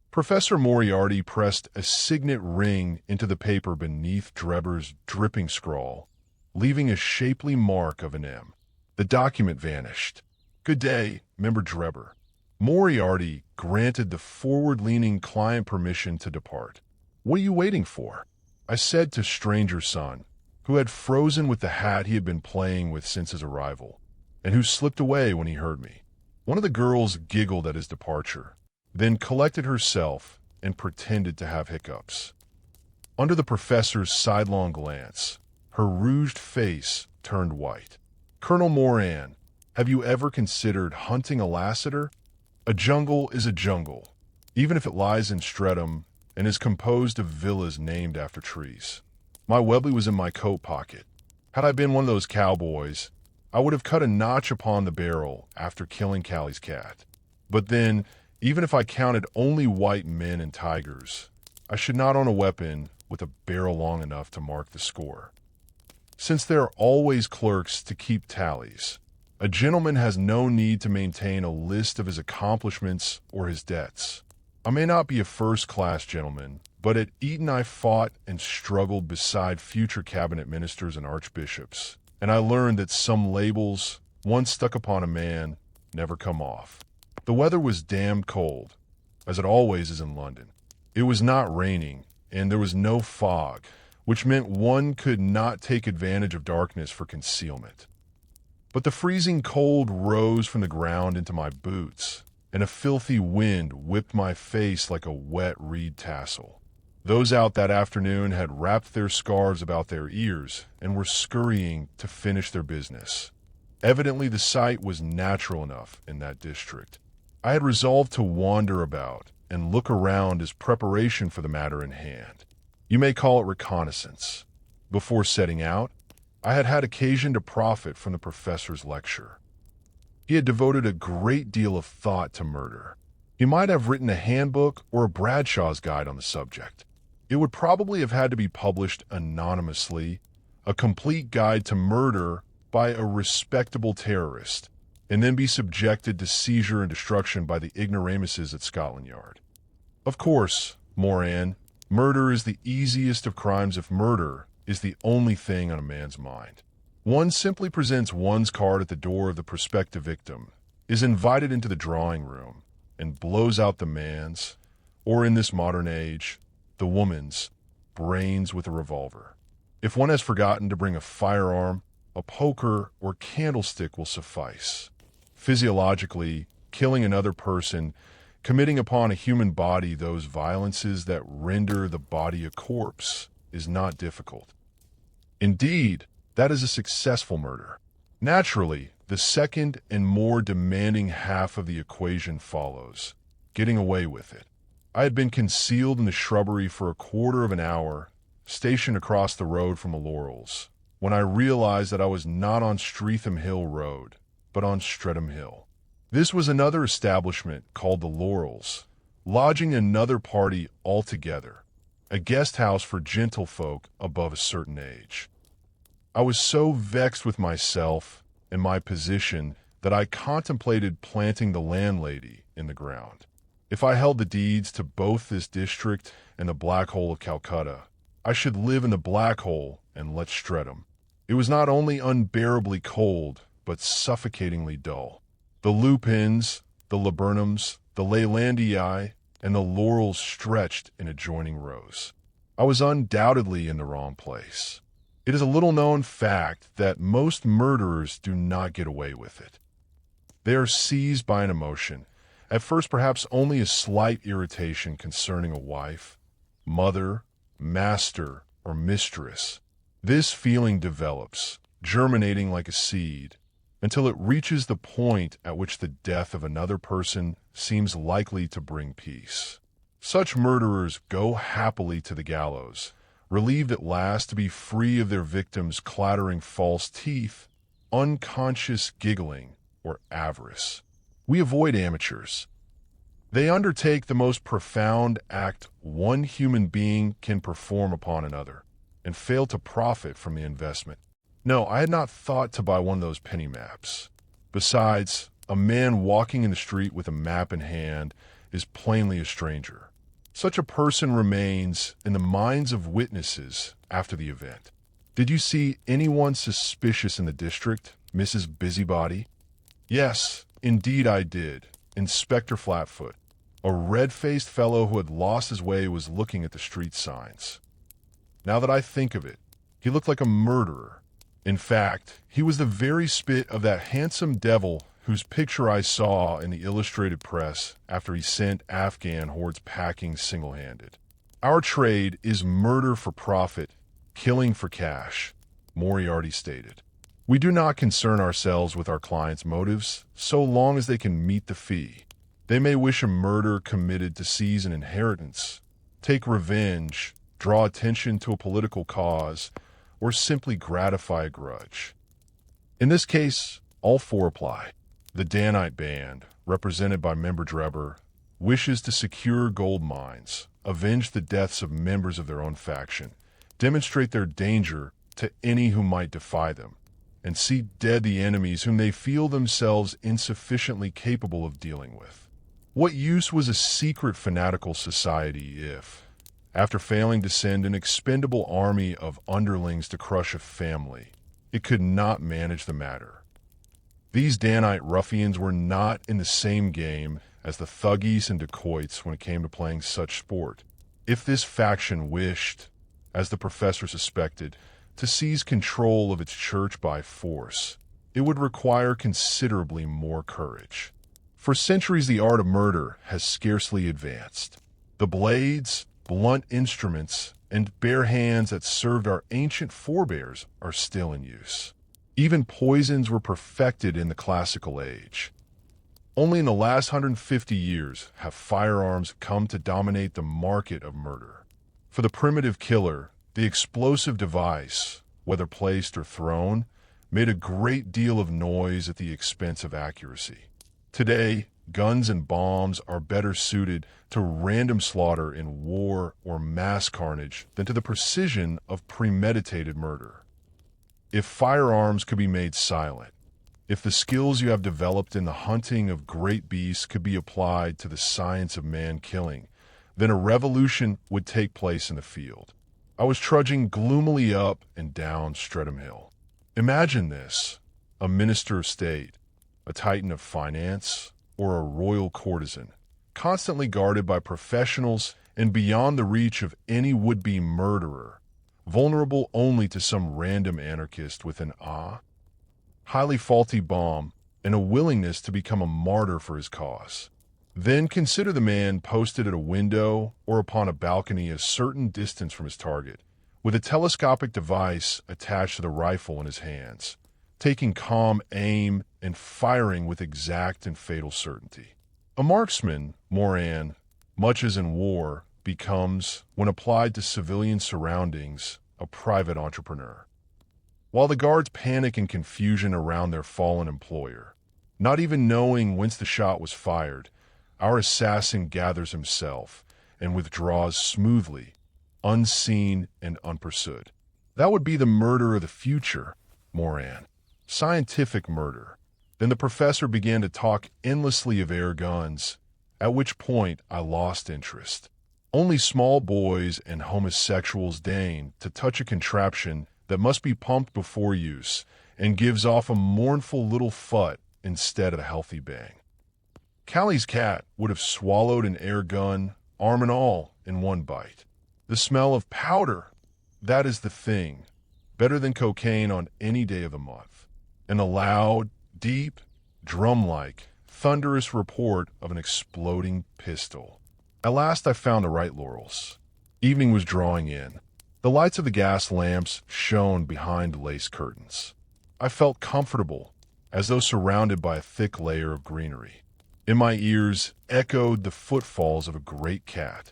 Professor Moriarty pressed a signet ring into the paper beneath Drebber's dripping scrawl, leaving a shapely mark of an M. The document vanished. Good day, member Drebber. Moriarty granted the forward-leaning client permission to depart. What are you waiting for? I said to Stranger Son, who had frozen with the hat he had been playing with since his arrival, and who slipped away when he heard me. One of the girls giggled at his departure, then collected herself and pretended to have hiccups. Under the professor's sidelong glance, her rouged face turned white. Colonel Moran, have you ever considered hunting a Lassiter? A jungle is a jungle, even if it lies in Streatham and is composed of villas named after trees. My Webley was in my coat pocket. Had I been one of those cowboys, I would have cut a notch upon the barrel after killing Callie's cat. But then, even if I counted only white men and tigers, I should not own a weapon with a barrel long enough to mark the score. Since there are always clerks to keep tallies, a gentleman has no need to maintain a list of his accomplishments or his debts. I may not be a first-class gentleman, but at Eton I fought and struggled beside future cabinet ministers and archbishops, and I learned that some labels, once stuck upon a man, never come off. The weather was damned cold, as it always is in London. It was not raining, and there was no fog, which meant one could not take advantage of darkness for concealment. But the freezing cold rose from the ground into my boots, and a filthy wind whipped my face like a wet reed tassel. Those out that afternoon had wrapped their scarves about their ears and were scurrying to finish their business. Evidently, the sight was natural enough in that district. I had resolved to wander about and look around as preparation for the matter in hand. You may call it reconnaissance. Before setting out, I had had occasion to profit from the professor's lecture. He had devoted a great deal of thought to murder. He might have written a handbook or a Bradshaw's guide on the subject. It would probably have had to be published anonymously, a complete guide to murder by a respectable terrorist, and then be subjected to seizure and destruction by the ignoramuses at Scotland Yard. Of course, Moran, murder is the easiest of crimes if murder is the only thing on a man's mind. One simply presents one's card at the door of the prospective victim, is invited into the drawing room, and blows out the man's, or in this modern age, the woman's, brains with a revolver. If one has forgotten to bring a firearm, a poker or candlestick will suffice. Physiologically, killing another person, committing upon a human body those violences that render the body a corpse, is not difficult. Indeed, that is a successful murder. Naturally, the second and more demanding half of the equation follows, getting away with it. I had been concealed in the shrubbery for a quarter of an hour, stationed across the road from the Laurels, when I realized that I was not on Streatham Hill Road, but on Streatham Hill. This was another establishment called the Laurels, lodging another party altogether, a guest house for gentlefolk above a certain age. I was so vexed with myself and my position that I contemplated planting the landlady in the ground. If I held the deeds to both this district and the Black Hole of Calcutta, I should live in the Black Hole and let Streatham. It was not only unbearably cold, but suffocatingly dull. The lupins, the laburnums, the Leylandii, and the laurels stretched in adjoining rows. I was undoubtedly in the wrong place. It is a little-known fact that most murderers do not get away with it. They are seized by an emotion, at first perhaps only a slight irritation concerning a wife, mother, master, or mistress. This feeling develops, germinating like a seed, until it reaches the point at which the death of another person seems likely to bring peace. Such murderers go happily to the gallows, relieved at last to be free of their victims' clattering false teeth, unconscious giggling, or avarice. We avoid amateurs. They undertake the most profound act one human being can perform upon another, and fail to profit from the investment. No, I had not thought to buy one of those penny maps. Besides, a man walking in the street with a map in hand is plainly a stranger. Such a person remains in the minds of witnesses after the event. Did you see anyone suspicious in the district, Mrs. Busybody? Yes, indeed I did. Inspector Flatfoot, a red-faced fellow who had lost his way, was looking at the street signs. Now that I think of it, he looked like a murderer. In fact, he was the very spit of that handsome devil whose picture I saw in the illustrated press after he sent Afghan hordes packing single-handed. Our trade is murder for profit, killing for cash, Moriarty stated. We do not concern ourselves with our clients' motives so long as they can meet the fee. They may wish a murder committed to seize an inheritance, take revenge, draw attention to a political cause, or simply gratify a grudge. In this case, all four apply. The Danite Band, represented by member Drebber, wishes to secure gold mines, avenge the deaths of members of their own faction, demonstrate their danger to any who might defy them, and see dead the enemies whom they feel themselves insufficiently capable of dealing with. What use was a secret fanatical society if, after failing to send an expendable army of underlings to crush a family, it could not manage the matter? These Danite ruffians were not in the same game as the thuggies and dacoits when it came to playing such sport. If this faction wished, as the professor suspected, to seize control of its church by force, it would require considerably more courage. For centuries, the art of murder has scarcely advanced. The blades, blunt instruments, and bare hands that served our ancient forebears are still in use. Even poisons were perfected in the classical age. Only in the last 150 years have firearms come to dominate the market of murder. For the primitive killer, the explosive device, whether placed or thrown, made a great deal of noise at the expense of accuracy. Today, guns and bombs are better suited to random slaughter in war or mass carnage than to the precision of premeditated murder. If firearms could be made silent, if the skills you have developed in the hunting of great beasts could be applied to the science of man-killing, then a revolution would take place in the field. I was trudging gloomily up and down Streatham Hill. Imagine this: a minister of state, a titan of finance, or a royal courtesan, constantly guarded by professionals and beyond the reach of any would-be murderer, vulnerable only to some random anarchist with an highly faulty bomb and a willingness to become a martyr for his cause. Then consider the man posted at a window or upon a balcony a certain distance from his target, with a telescopic device attached to the rifle in his hands, taking calm aim and firing with exact and fatal certainty. A marksman, Moran, much as in war, becomes, when applied to civilian surroundings, a private entrepreneur. While the guards panic in confusion around their fallen employer, not even knowing whence the shot was fired, our assassin gathers himself and withdraws smoothly, unseen and unpursued. That would be the murder of the future, Moran. Scientific murder. Then the professor began to talk endlessly of air guns, at which point I lost interest. Only small boys and homosexuals deign to touch a contraption that must be pumped before use and gives off a mournful little phut instead of a healthy bang. Callie's cat would have swallowed an air gun, arm and all, in one bite. The smell of powder, that is the thing, better than cocaine on any day of the month. And a loud, deep, drum-like, thunderous report of an exploding pistol. At last I found the right laurels. Evening was drawing in. The lights of the gas lamps shone behind lace curtains. I felt comfortable, as though surrounded by a thick layer of greenery. In my ears echoed the footfalls of a great cat.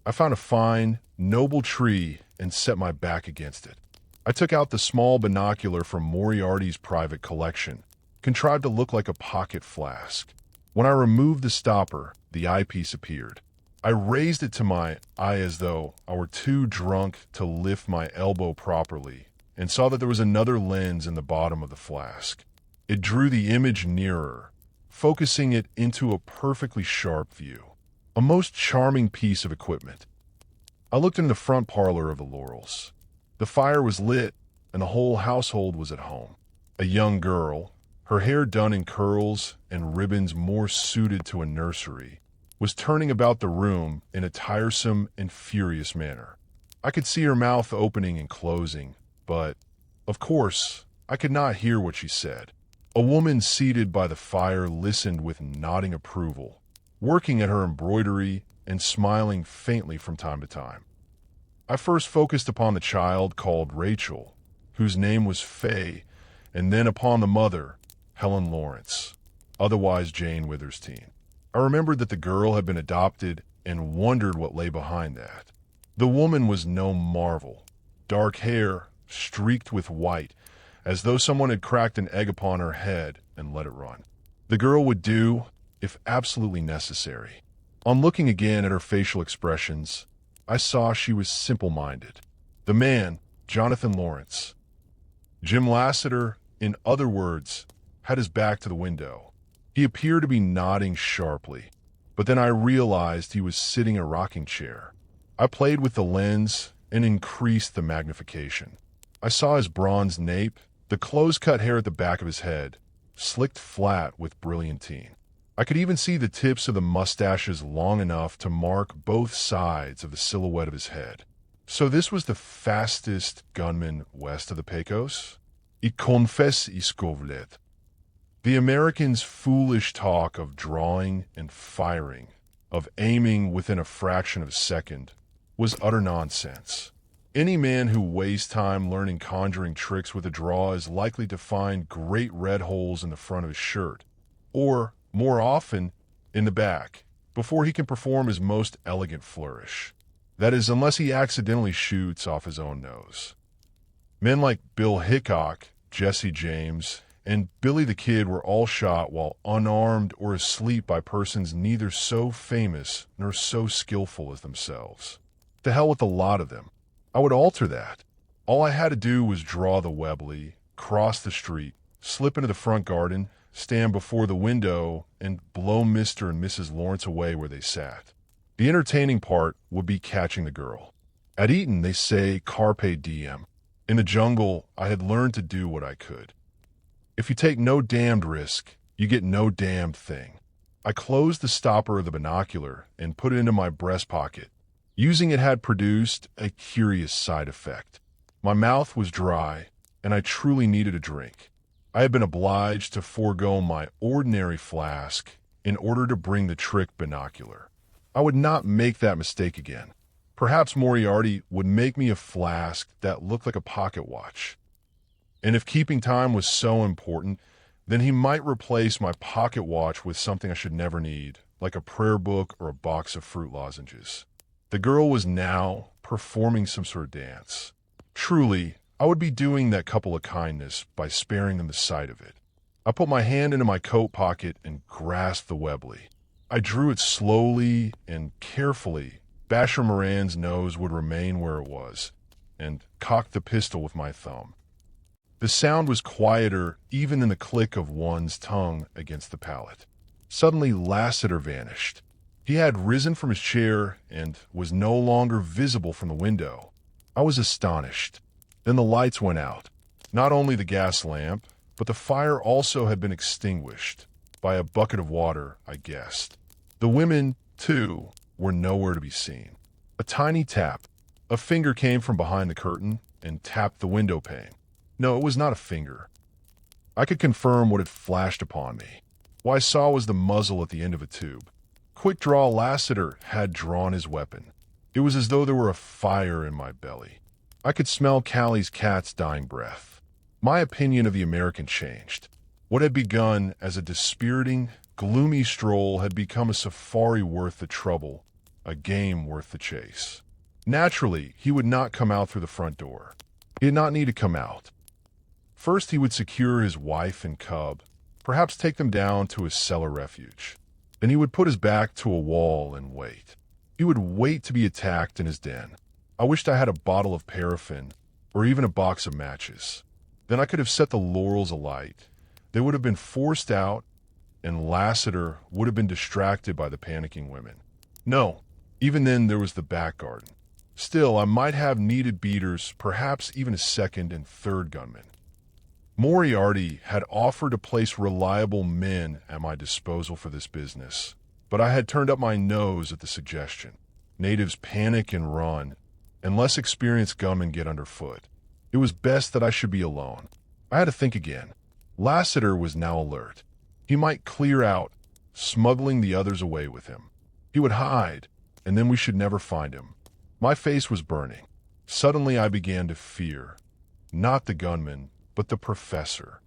I found a fine, noble tree and set my back against it. I took out the small binocular from Moriarty's private collection, contrived to look like a pocket flask. When I removed the stopper, the eyepiece appeared. I raised it to my eye as though I were too drunk to lift my elbow properly, and saw that there was another lens in the bottom of the flask. It drew the image nearer, focusing it into a perfectly sharp view. A most charming piece of equipment. I looked in the front parlor of the Laurels. The fire was lit, and the whole household was at home. A young girl, her hair done in curls and ribbons more suited to a nursery, was turning about the room in a tiresome and furious manner. I could see her mouth opening and closing, but, of course, I could not hear what she said. A woman seated by the fire listened with nodding approval, working at her embroidery and smiling faintly from time to time. I first focused upon the child called Rachel, whose name was Fay, and then upon the mother, Helen Lawrence, otherwise Jane Withersteen. I remembered that the girl had been adopted and wondered what lay behind that. The woman was no marvel. Dark hair, streaked with white, as though someone had cracked an egg upon her head and let it run. The girl would do, if absolutely necessary. On looking again at her facial expressions, I saw she was simple-minded. The man, Jonathan Lawrence. Jim Lassiter, in other words, had his back to the window. He appeared to be nodding sharply, but then I realized he was sitting in a rocking chair. I played with the lens and increased the magnification. I saw his bronze nape, the close-cut hair at the back of his head, slicked flat with brilliantine. I could even see the tips of the mustaches long enough to mark both sides of the silhouette of his head. So this was the fastest gunman west of the Pecos? I confess iskovlet. The Americans' foolish talk of drawing and firing, of aiming within a fraction of a second, was utter nonsense. Any man who wastes time learning conjuring tricks with a draw is likely to find great red holes in the front of his shirt, or, more often, in the back, before he can perform his most elegant flourish. That is, unless he accidentally shoots off his own nose. Men like Bill Hickok, Jesse James, and Billy the Kid were all shot while unarmed or asleep by persons neither so famous nor so skillful as themselves. To hell with a lot of them. I would alter that. All I had to do was draw the Webley, cross the street, slip into the front garden, stand before the window, and blow Mr. and Mrs. Lawrence away where they sat. The entertaining part would be catching the girl. At Eton, they say carpe diem. In the jungle, I had learned to do what I could. If you take no damned risk, you get no damned thing. I closed the stopper of the binocular and put it into my breast pocket. Using it had produced a curious side effect. My mouth was dry, and I truly needed a drink. I had been obliged to forego my ordinary flask in order to bring the trick binocular. I would not make that mistake again. Perhaps Moriarty would make me a flask that looked like a pocket watch. And if keeping time was so important, then he might replace my pocket watch with something I should never need, like a prayer book or a box of fruit lozenges. The girl was now performing some sort of dance. Truly, I would be doing that couple a kindness by sparing them the sight of it. I put my hand into my coat pocket and grasped the Webley. I drew it slowly and carefully. Basher Moran's nose would remain where it was, and cocked the pistol with my thumb. The sound was quieter even than the click of one's tongue against the palate. Suddenly Lassiter vanished. He had risen from his chair and was no longer visible from the window. I was astonished. Then the lights went out. Not only the gas lamp, but the fire also had been extinguished. By a bucket of water, I guessed. The women, too, were nowhere to be seen. A tiny tap. A finger came from behind the curtain and tapped the window pane. No, it was not a finger. I could confirm what had flashed upon me. What I saw was the muzzle at the end of a tube. Quick Draw Lassiter had drawn his weapon. It was as though there were a fire in my belly. I could smell Callie's cat's dying breath. My opinion of the American changed. What had begun as a dispiriting, gloomy stroll had become a safari worth the trouble, a game worth the chase. Naturally, he would not come out through the front door. He did not need to come out. First, he would secure his wife and cub, perhaps take them down to his cellar refuge. Then he would put his back to a wall and wait. He would wait to be attacked in his den. I wished I had a bottle of paraffin, or even a box of matches. Then I could have set the laurels alight. They would have been forced out, and Lassiter would have been distracted by the panicking women. No, even then there was the back garden. Still, I might have needed beaters, perhaps even a second and third gunman. Moriarty had offered to place reliable men at my disposal for this business, but I had turned up my nose at the suggestion. Natives panic and run, and less experienced gunmen get underfoot. It was best that I should be alone. I had to think again. Lassiter was now alert. He might clear out, smuggling the others away with him. He would hide, and then we should never find him. My face was burning. Suddenly I began to fear, not the gunman, but the professor.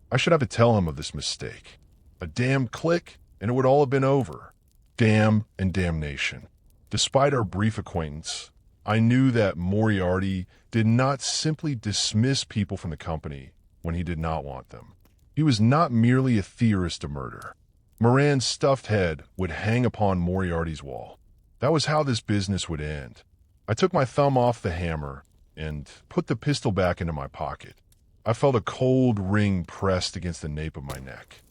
I should have to tell him of this mistake. A damn click, and it would all have been over. Damn and damnation. Despite our brief acquaintance, I knew that Moriarty did not simply dismiss people from the company when he did not want them. He was not merely a theorist of murder. Moran's stuffed head would hang upon Moriarty's wall. That was how this business would end. I took my thumb off the hammer and put the pistol back into my pocket. I felt a cold ring pressed against the nape of my neck.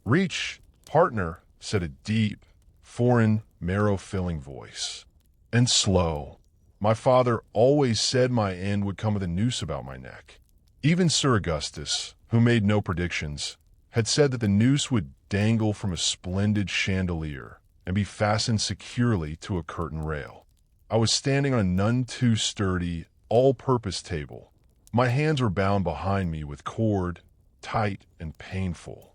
"Reach, partner," said a deep, foreign, marrow-filling voice. And slow. My father always said my end would come with a noose about my neck. Even Sir Augustus, who made no predictions, had said that the noose would dangle from a splendid chandelier and be fastened securely to a curtain rail. I was standing on a none too sturdy, all-purpose table, My hands were bound behind me with cord, tight and painful.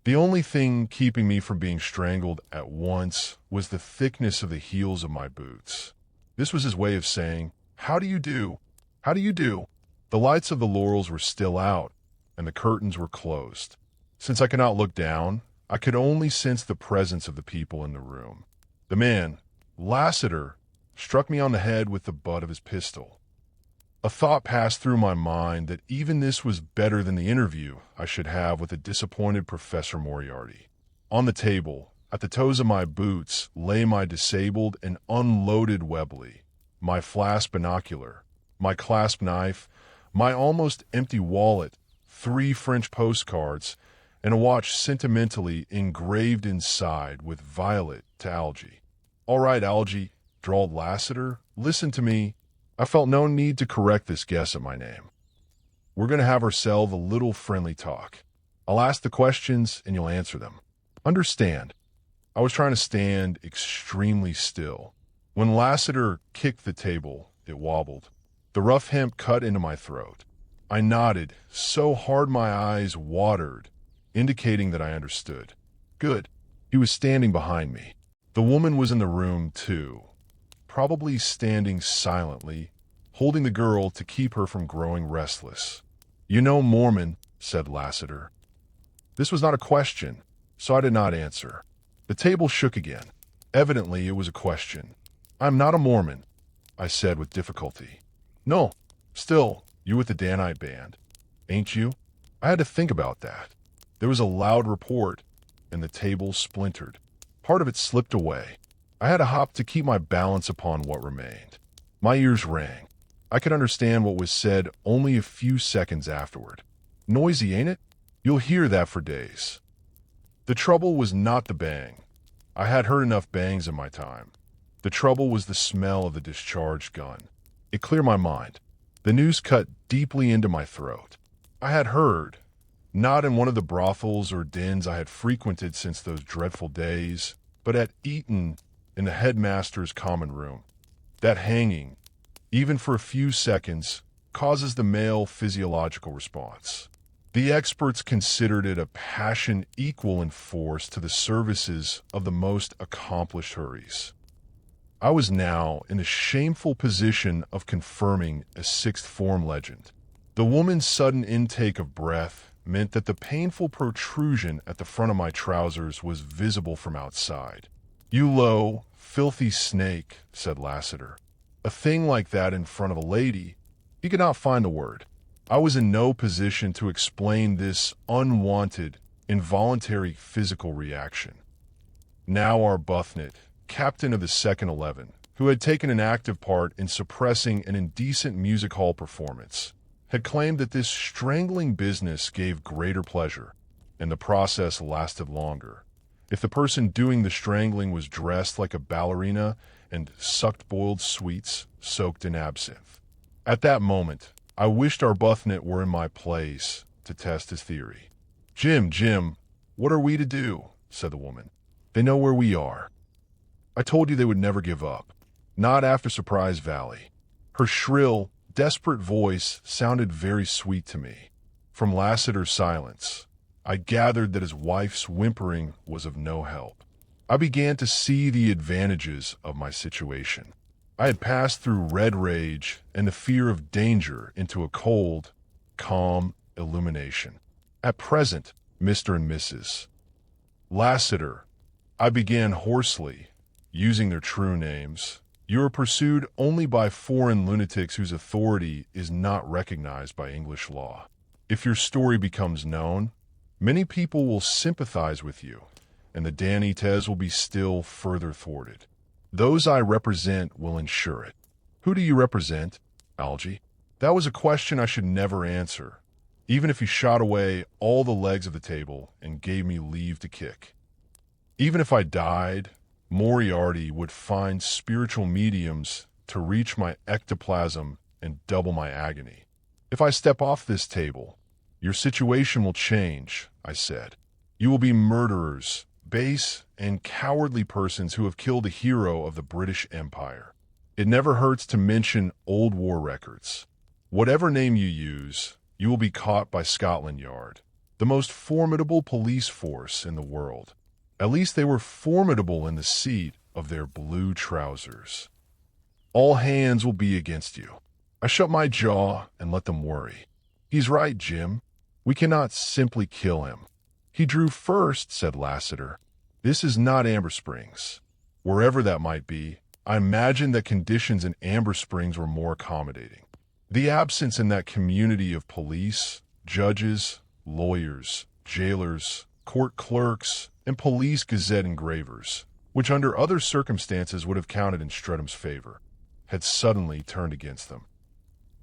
The only thing keeping me from being strangled at once was the thickness of the heels of my boots. This was his way of saying, "How do you do? How do you do?" The lights of the laurels were still out, and the curtains were closed. Since I could not look down, I could only sense the presence of the people in the room. The man, Lassiter, struck me on the head with the butt of his pistol. A thought passed through my mind that even this was better than the interview I should have with a disappointed Professor Moriarty. On the table, at the toes of my boots, lay my disabled and unloaded Webley, my flask binocular, my clasp knife, my almost empty wallet, 3 French postcards, and a watch sentimentally engraved inside with Violet to Algie. "All right, Algie," drawled Lassiter, "listen to me." I felt no need to correct this guess at my name. "We're going to have ourselves a little friendly talk. I'll ask the questions and you'll answer them. Understand?" I was trying to stand extremely still. When Lassiter kicked the table, it wobbled. The rough hemp cut into my throat. I nodded so hard my eyes watered, indicating that I understood. Good. He was standing behind me. The woman was in the room, too, probably standing silently, holding the girl to keep her from growing restless. "You know Mormon," said Lassiter. This was not a question, so I did not answer. The table shook again. Evidently, it was a question. "I'm not a Mormon," I said with difficulty. "No. Still, you with the Danite band, ain't you?" I had to think about that. There was a loud report, and the table splintered. Part of it slipped away. I had to hop to keep my balance upon what remained. My ears rang. I could understand what was said only a few seconds afterward. "Noisy, ain't it? You'll hear that for days." The trouble was not the bang. I had heard enough bangs in my time. The trouble was the smell of the discharged gun. It cleared my mind. The news cut deeply into my throat. I had heard, not in one of the brothels or dens I had frequented since those dreadful days, but at Eton in the headmaster's common room, that hanging, even for a few seconds, causes the male physiological response. The experts considered it a passion equal in force to the services of the most accomplished houris. I was now in the shameful position of confirming a sixth form legend. The woman's sudden intake of breath meant that the painful protrusion at the front of my trousers was visible from outside. "You low, filthy snake," said Lassiter. A thing like that in front of a lady? He could not find the word. I was in no position to explain this unwanted, involuntary physical reaction. Now Arbuthnot, captain of the Second 11, who had taken an active part in suppressing an indecent music hall performance, had claimed that this strangling business gave greater pleasure, and the process lasted longer, if the person doing the strangling was dressed like a ballerina and sucked boiled sweets soaked in absinthe. At that moment, I wished Arbuthnot were in my place to test his theory. Jim, what are we to do?" said the woman. "They know where we are. I told you they would never give up. Not after Surprise Valley." Her shrill, desperate voice sounded very sweet to me. From Lassiter's silence, I gathered that his wife's whimpering was of no help. I began to see the advantages of my situation. I had passed through red rage and the fear of danger into a cold, calm illumination. At present, Mr. and Mrs. Lassiter, I began hoarsely, using their true names. "You are pursued only by foreign lunatics whose authority is not recognized by English law. If your story becomes known, many people will sympathize with you, and the Danites will be still further thwarted. Those I represent will ensure it." "Who do you represent, Algie?" That was a question I should never answer, even if he shot away all the legs of the table and gave me leave to kick. Even if I died, Moriarty would find spiritual mediums to reach my ectoplasm and double my agony. "If I step off this table, your situation will change," I said. "You will be murderers, base and cowardly persons who have killed a hero of the British Empire. It never hurts to mention old war records. Whatever name you use, you will be caught by Scotland Yard, the most formidable police force in the world. At least they were formidable in the seat of their blue trousers. All hands will be against you. I shut my jaw and let them worry. He's right, Jim. We cannot simply kill him. He drew first, said Lassiter. This is not Amber Springs. Wherever that might be, I imagine that conditions in Amber Springs were more accommodating. The absence in that community of police, judges, lawyers, jailers, court clerks, and police gazette engravers, which under other circumstances would have counted in Stretham's favor, had suddenly turned against them.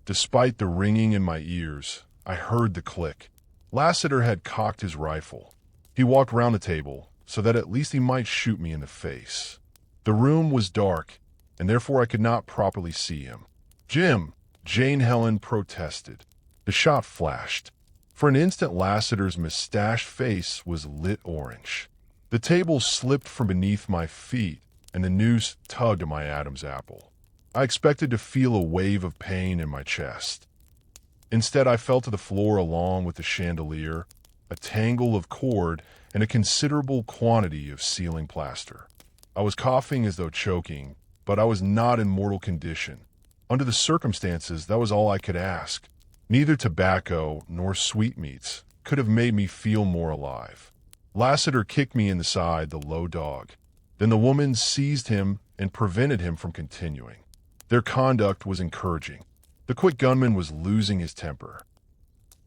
Despite the ringing in my ears, I heard the click. Lassiter had cocked his rifle. He walked round the table so that at least he might shoot me in the face. The room was dark, and therefore I could not properly see him. Jim, Jane Helen protested. The shot flashed. For an instant Lassiter's mustached face was lit orange. The table slipped from beneath my feet, and the noose tugged at my Adam's apple. I expected to feel a wave of pain in my chest. Instead, I fell to the floor along with the chandelier, a tangle of cord, and a considerable quantity of ceiling plaster. I was coughing as though choking, but I was not in mortal condition. Under the circumstances, that was all I could ask. Neither tobacco nor sweetmeats could have made me feel more alive. Lassiter kicked me in the side, the low dog. Then the woman seized him and prevented him from continuing. Their conduct was encouraging. The quick gunman was losing his temper.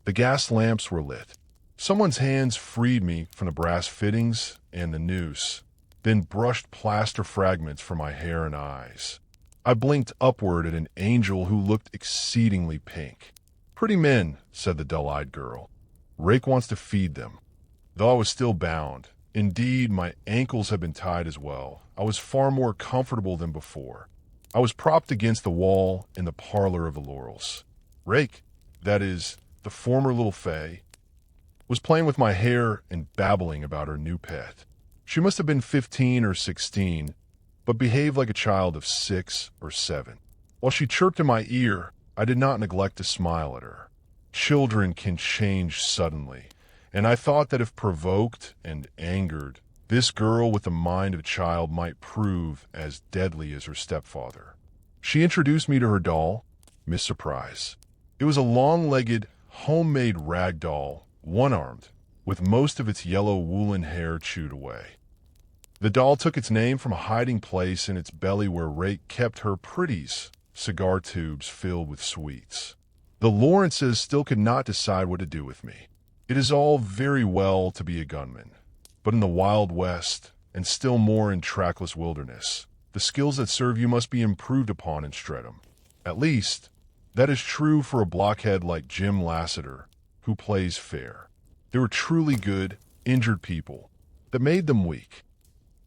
The gas lamps were lit. Someone's hands freed me from the brass fittings and the noose, then brushed plaster fragments from my hair and eyes. I blinked upward at an angel who looked exceedingly pink. Pretty men, said the dull-eyed girl. Rake wants to feed them. Though I was still bound, indeed my ankles had been tied as well, I was far more comfortable than before. I was propped against the wall in the parlor of the Laurels. Rake, that is, the former little Fay, was playing with my hair and babbling about her new pet. She must have been 15 or 16, but behaved like a child of 6 or 7. While she chirped in my ear, I did not neglect to smile at her. Children can change suddenly, and I thought that if provoked and angered, this girl with the mind of a child might prove as deadly as her stepfather. She introduced me to her doll, Miss Surprise. It was a long-legged, homemade rag doll, one-armed, with most of its yellow woolen hair chewed away. The doll took its name from a hiding place in its belly where Rake kept her pretties, cigar tubes filled with sweets. The Lawrences still could not decide what to do with me. It is all very well to be a gunman, but in the Wild West, and still more in trackless wilderness, the skills that serve you must be improved upon in Streatham. At least, that is true for a blockhead like Jim Lassiter, who plays fair. They were truly good, injured people that made them weak.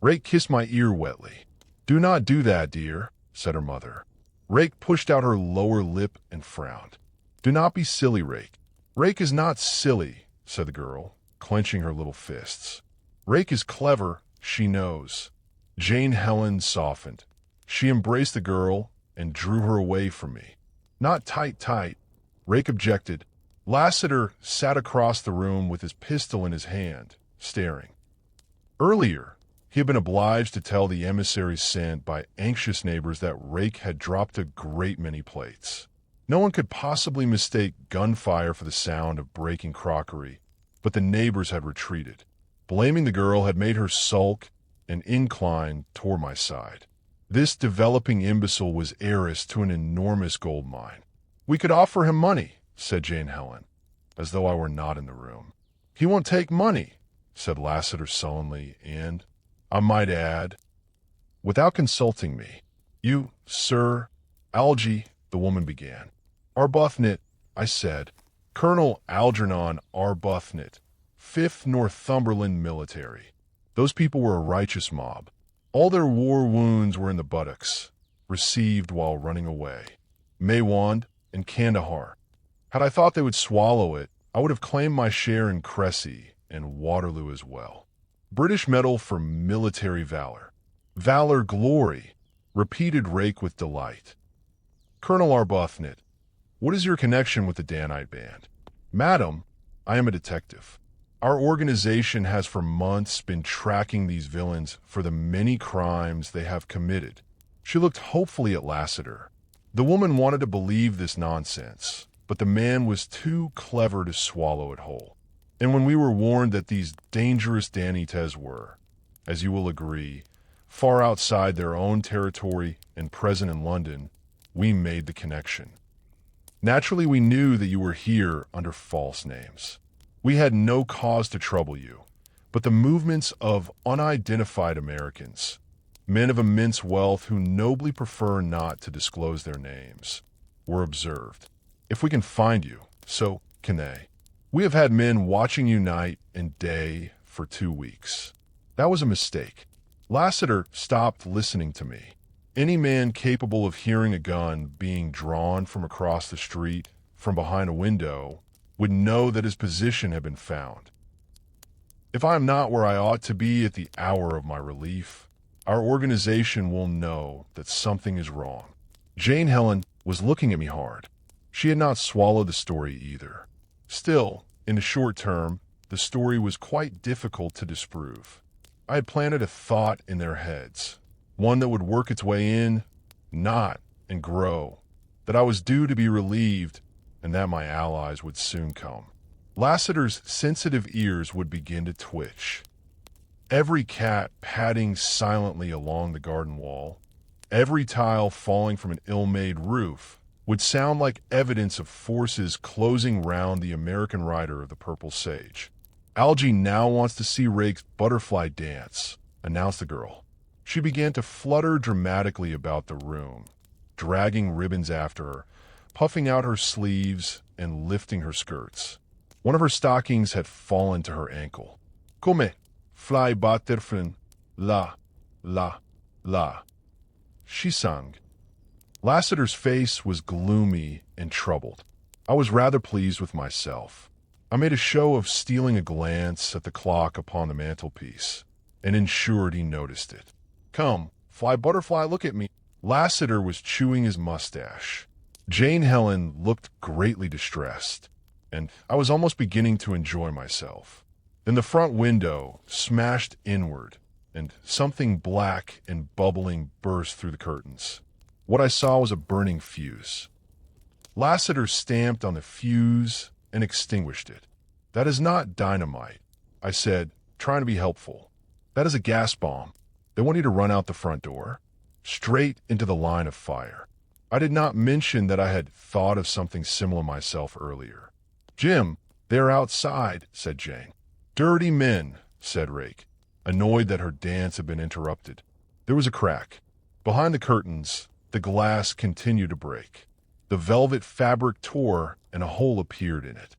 Rake kissed my ear wetly. Do not do that, dear, said her mother. Rake pushed out her lower lip and frowned. Do not be silly, Rake. Rake is not silly, said the girl, clenching her little fists. Rake is clever, she knows. Jane Helen softened. She embraced the girl and drew her away from me. Not tight. Rake objected. Lassiter sat across the room with his pistol in his hand, staring. Earlier, he had been obliged to tell the emissaries sent by anxious neighbors that Rake had dropped a great many plates. No one could possibly mistake gunfire for the sound of breaking crockery, but the neighbors had retreated. Blaming the girl had made her sulk and incline toward my side. This developing imbecile was heiress to an enormous gold mine. We could offer him money, said Jane Helen, as though I were not in the room. He won't take money, said Lassiter sullenly, and, I might add, without consulting me. You, sir, Algy, the woman began. Arbuthnot, I said. Colonel Algernon Arbuthnot, 5th Northumberland Military. Those people were a righteous mob. All their war wounds were in the buttocks, received while running away. Maywand and Kandahar. Had I thought they would swallow it, I would have claimed my share in Cressy and Waterloo as well. British medal for military valor. Valor glory, repeated Rake with delight. Colonel Arbuthnot, What is your connection with the Danite Band? Madam, I am a detective. Our organization has for months been tracking these villains for the many crimes they have committed. She looked hopefully at Lassiter. The woman wanted to believe this nonsense, but the man was too clever to swallow it whole. And when we were warned that these dangerous Danites were, as you will agree, far outside their own territory and present in London, we made the connection. Naturally, we knew that you were here under false names. We had no cause to trouble you, but the movements of unidentified Americans, men of immense wealth who nobly prefer not to disclose their names, were observed. If we can find you, so can they. We have had men watching you night and day for 2 weeks. That was a mistake. Lassiter stopped listening to me. Any man capable of hearing a gun being drawn from across the street, from behind a window, would know that his position had been found. If I am not where I ought to be at the hour of my relief, our organization will know that something is wrong. Jane Helen was looking at me hard. She had not swallowed the story either. Still, in the short term, the story was quite difficult to disprove. I had planted a thought in their heads, one that would work its way in, knot, and grow, that I was due to be relieved and that my allies would soon come. Lassiter's sensitive ears would begin to twitch. Every cat padding silently along the garden wall, every tile falling from an ill-made roof, would sound like evidence of forces closing round the American rider of the Purple Sage. Algie now wants to see Rake's butterfly dance, announced the girl. She began to flutter dramatically about the room, dragging ribbons after her, puffing out her sleeves and lifting her skirts. One of her stockings had fallen to her ankle. Come, fly butterfly, la, la, la, she sung. Lassiter's face was gloomy and troubled. I was rather pleased with myself. I made a show of stealing a glance at the clock upon the mantelpiece, and ensured he noticed it. Come, fly butterfly, look at me. Lassiter was chewing his mustache. Jane Helen looked greatly distressed, and I was almost beginning to enjoy myself. Then the front window smashed inward, and something black and bubbling burst through the curtains. What I saw was a burning fuse. Lassiter stamped on the fuse and extinguished it. That is not dynamite, I said, trying to be helpful. That is a gas bomb. They want you to run out the front door, straight into the line of fire. I did not mention that I had thought of something similar myself earlier. Jim, they're outside, said Jane. Dirty men, said Rake, annoyed that her dance had been interrupted. There was a crack. Behind the curtains, the glass continued to break. The velvet fabric tore and a hole appeared in it.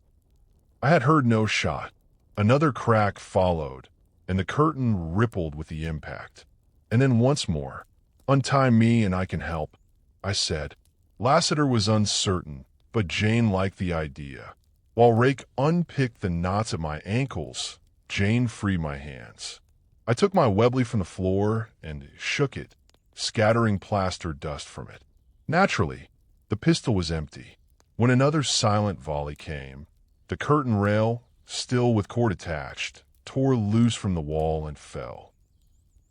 I had heard no shot. Another crack followed, and the curtain rippled with the impact. And then once more. Untie me and I can help, I said. Lassiter was uncertain, but Jane liked the idea. While Rake unpicked the knots at my ankles, Jane freed my hands. I took my Webley from the floor and shook it, scattering plaster dust from it. Naturally, the pistol was empty. When another silent volley came, the curtain rail, still with cord attached, tore loose from the wall and fell.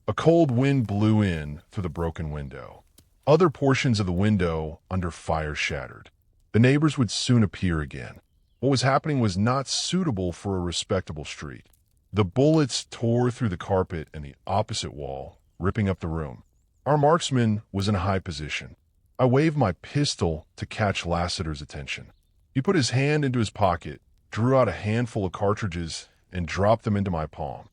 A cold wind blew in through the broken window. Other portions of the window under fire shattered. The neighbors would soon appear again. What was happening was not suitable for a respectable street. The bullets tore through the carpet and the opposite wall, ripping up the room. Our marksman was in a high position. I waved my pistol to catch Lassiter's attention. He put his hand into his pocket, drew out a handful of cartridges, and dropped them into my palm.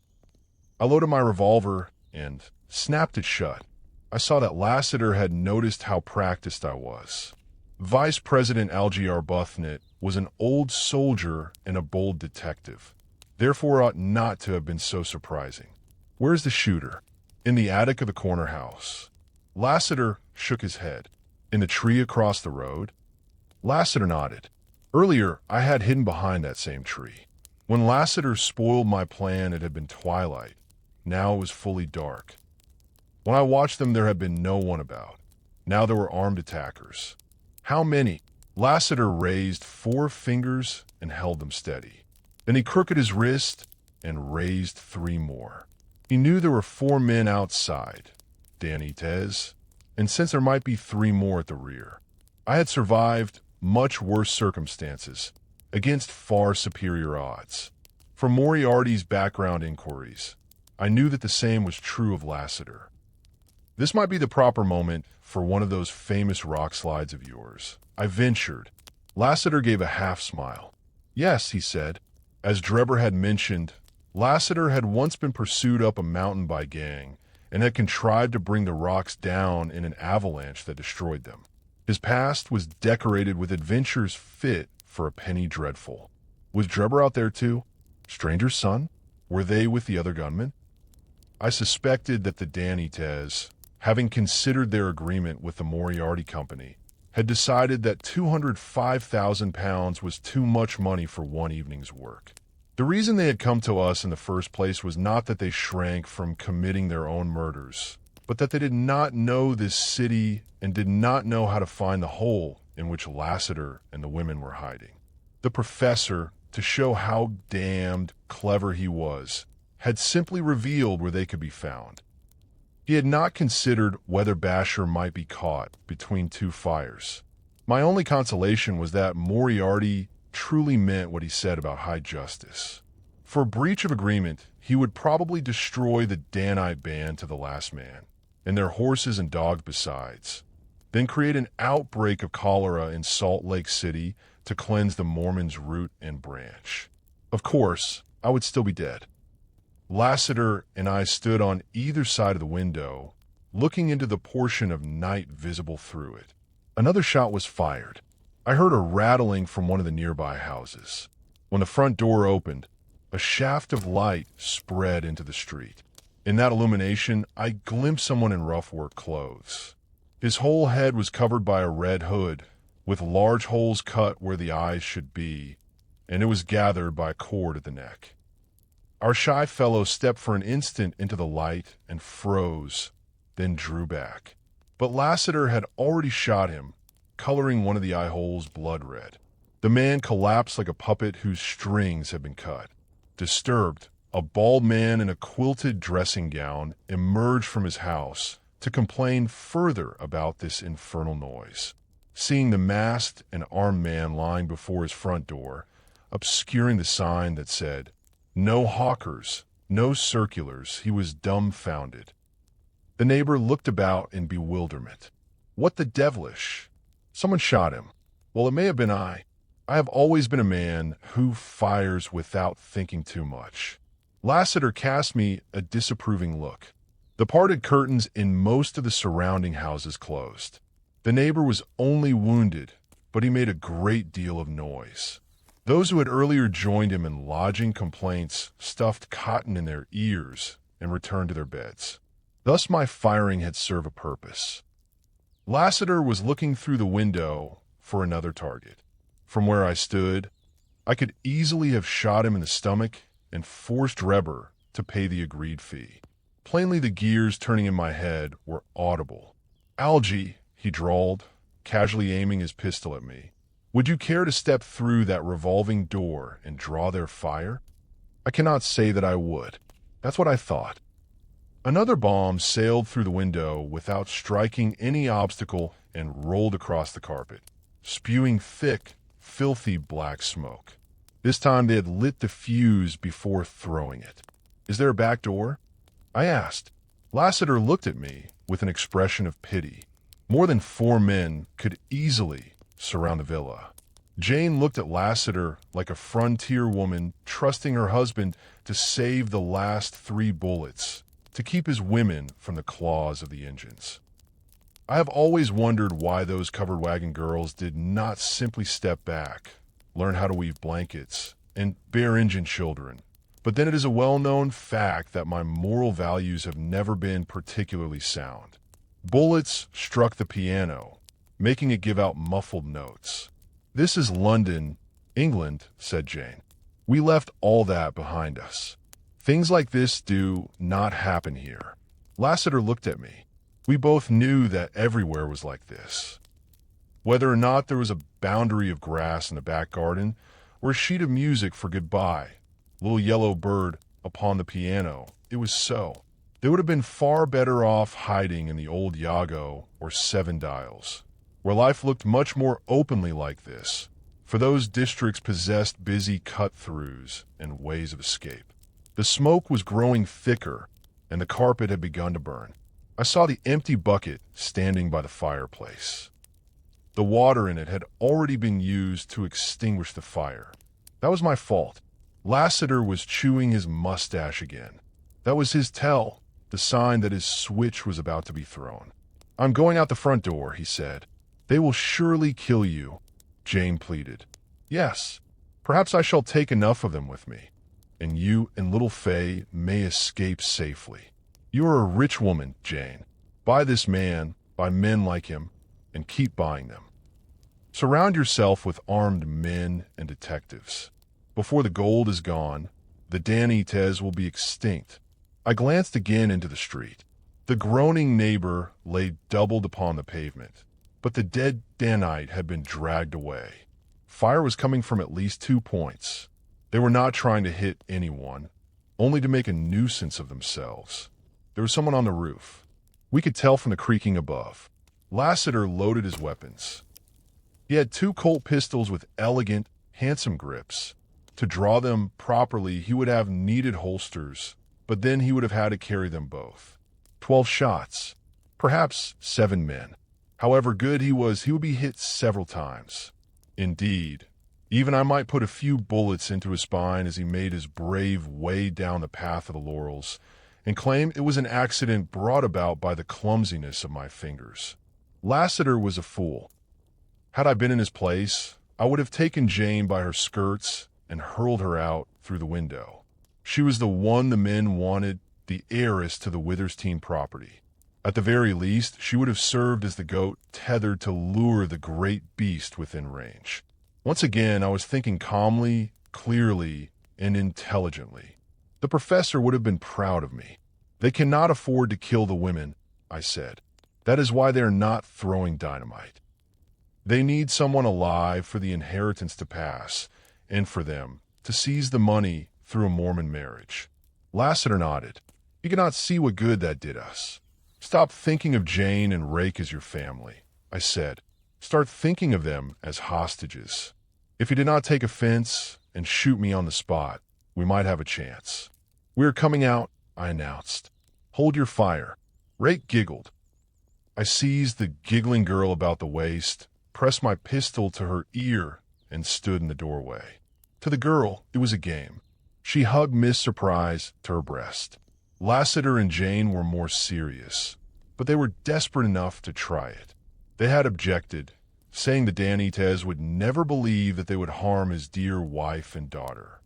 I loaded my revolver and snapped it shut. I saw that Lassiter had noticed how practiced I was. Vice President Algie Arbuthnot was an old soldier and a bold detective. Therefore ought not to have been so surprising. Where's the shooter? In the attic of the corner house. Lassiter shook his head. In the tree across the road? Lassiter nodded. Earlier, I had hidden behind that same tree. When Lassiter spoiled my plan, it had been twilight. Now it was fully dark. When I watched them, there had been no one about. Now there were armed attackers. How many? Lassiter raised 4 fingers and held them steady. Then he crooked his wrist and raised 3 more. He knew there were 4 men outside, Danny Tez, and since there might be 3 more at the rear. I had survived much worse circumstances against far superior odds. From Moriarty's background inquiries, I knew that the same was true of Lassiter. This might be the proper moment for one of those famous rock slides of yours, I ventured. Lassiter gave a half smile. Yes, he said. As Drebber had mentioned, Lassiter had once been pursued up a mountain by gang and had contrived to bring the rocks down in an avalanche that destroyed them. His past was decorated with adventures fit for a penny dreadful. Was Drebber out there too? Stranger's son? Were they with the other gunmen? I suspected that the Danites, having considered their agreement with the Moriarty Company, had decided that £205,000 was too much money for one evening's work. The reason they had come to us in the first place was not that they shrank from committing their own murders, but that they did not know this city and did not know how to find the hole in which Lassiter and the women were hiding. The professor, to show how damned clever he was, had simply revealed where they could be found. He had not considered whether Basher might be caught between 2 fires. My only consolation was that Moriarty truly meant what he said about high justice. For breach of agreement, he would probably destroy the Danite band to the last man, and their horses and dogs besides, then create an outbreak of cholera in Salt Lake City to cleanse the Mormons' root and branch. Of course, I would still be dead. Lassiter and I stood on either side of the window, looking into the portion of night visible through it. Another shot was fired. I heard a rattling from one of the nearby houses. When the front door opened, a shaft of light spread into the street. In that illumination, I glimpsed someone in rough work clothes. His whole head was covered by a red hood, with large holes cut where the eyes should be, and it was gathered by a cord at the neck. Our shy fellow stepped for an instant into the light and froze, then drew back. But Lassiter had already shot him, coloring one of the eye holes blood red. The man collapsed like a puppet whose strings had been cut. Disturbed, a bald man in a quilted dressing gown emerged from his house to complain further about this infernal noise. Seeing the masked and armed man lying before his front door, obscuring the sign that said, "No hawkers, no circulars," he was dumbfounded. The neighbor looked about in bewilderment. What the devilish? Someone shot him. Well, it may have been I. I have always been a man who fires without thinking too much. Lassiter cast me a disapproving look. The parted curtains in most of the surrounding houses closed. The neighbor was only wounded, but he made a great deal of noise. Those who had earlier joined him in lodging complaints stuffed cotton in their ears and returned to their beds. Thus my firing had served a purpose. Lassiter was looking through the window for another target. From where I stood, I could easily have shot him in the stomach and forced Drebber to pay the agreed fee. Plainly the gears turning in my head were audible. "Algie," he drawled, casually aiming his pistol at me. "Would you care to step through that revolving door and draw their fire?" I cannot say that I would. That's what I thought. Another bomb sailed through the window without striking any obstacle and rolled across the carpet, spewing thick, filthy black smoke. This time they had lit the fuse before throwing it. "Is there a back door?" I asked. Lassiter looked at me with an expression of pity. More than 4 men could easily surround the villa. Jane looked at Lassiter like a frontier woman trusting her husband to save the last 3 bullets, to keep his women from the claws of the engines. I have always wondered why those covered wagon girls did not simply step back, learn how to weave blankets, and bear engine children. But then it is a well-known fact that my moral values have never been particularly sound. Bullets struck the piano, making it give out muffled notes. "This is London, England," said Jane. "We left all that behind us. Things like this do not happen here." Lassiter looked at me. We both knew that everywhere was like this. Whether or not there was a boundary of grass in the back garden, or a sheet of music for goodbye, little yellow bird upon the piano, it was so. They would have been far better off hiding in the old Yago or Seven Dials, where life looked much more openly like this, for those districts possessed busy cut-throughs and ways of escape. The smoke was growing thicker, and the carpet had begun to burn. I saw the empty bucket standing by the fireplace. The water in it had already been used to extinguish the fire. That was my fault. Lassiter was chewing his mustache again. That was his tell, the sign that his switch was about to be thrown. "I'm going out the front door," he said. "They will surely kill you," Jane pleaded. "Yes, perhaps I shall take enough of them with me, and you and little Fay may escape safely. You are a rich woman, Jane. Buy this man, buy men like him, and keep buying them. Surround yourself with armed men and detectives. Before the gold is gone, the Danites will be extinct." I glanced again into the street. The groaning neighbor lay doubled upon the pavement, but the dead Danite had been dragged away. Fire was coming from at least 2 points. They were not trying to hit anyone, only to make a nuisance of themselves. There was someone on the roof. We could tell from the creaking above. Lassiter loaded his weapons. He had 2 Colt pistols with elegant, handsome grips. To draw them properly, he would have needed holsters, but then he would have had to carry them both. 12 shots, perhaps 7 men. However good he would be hit several times. Indeed, even I might put a few bullets into his spine as he made his brave way down the path of the laurels, and claim it was an accident brought about by the clumsiness of my fingers. Lassiter was a fool. Had I been in his place, I would have taken Jane by her skirts and hurled her out through the window. She was the one the men wanted, the heiress to the Withersteen property. At the very least, she would have served as the goat tethered to lure the great beast within range. Once again, I was thinking calmly, clearly, and intelligently. The professor would have been proud of me. "They cannot afford to kill the women," I said. "That is why they are not throwing dynamite. They need someone alive for the inheritance to pass, and for them to seize the money through a Mormon marriage." Lassiter nodded. "You cannot see what good that did us. Stop thinking of Jane and Rake as your family," I said. "Start thinking of them as hostages. If you did not take offense and shoot me on the spot, we might have a chance." "We are coming out," I announced. "Hold your fire." Rake giggled. I seized the giggling girl about the waist, pressed my pistol to her ear, and stood in the doorway. To the girl, it was a game. She hugged Miss Surprise to her breast. Lassiter and Jane were more serious, but they were desperate enough to try it. They had objected, saying the Danites would never believe that they would harm his dear wife and daughter.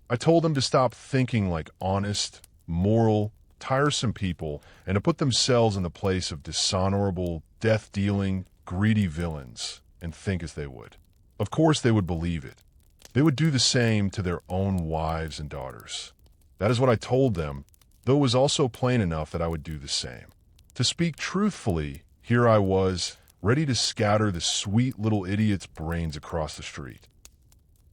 I told them to stop thinking like honest, moral, tiresome people and to put themselves in the place of dishonorable, death-dealing, greedy villains and think as they would. Of course they would believe it. They would do the same to their own wives and daughters. That is what I told them, though it was also plain enough that I would do the same. To speak truthfully, here I was, ready to scatter the sweet little idiot's brains across the street.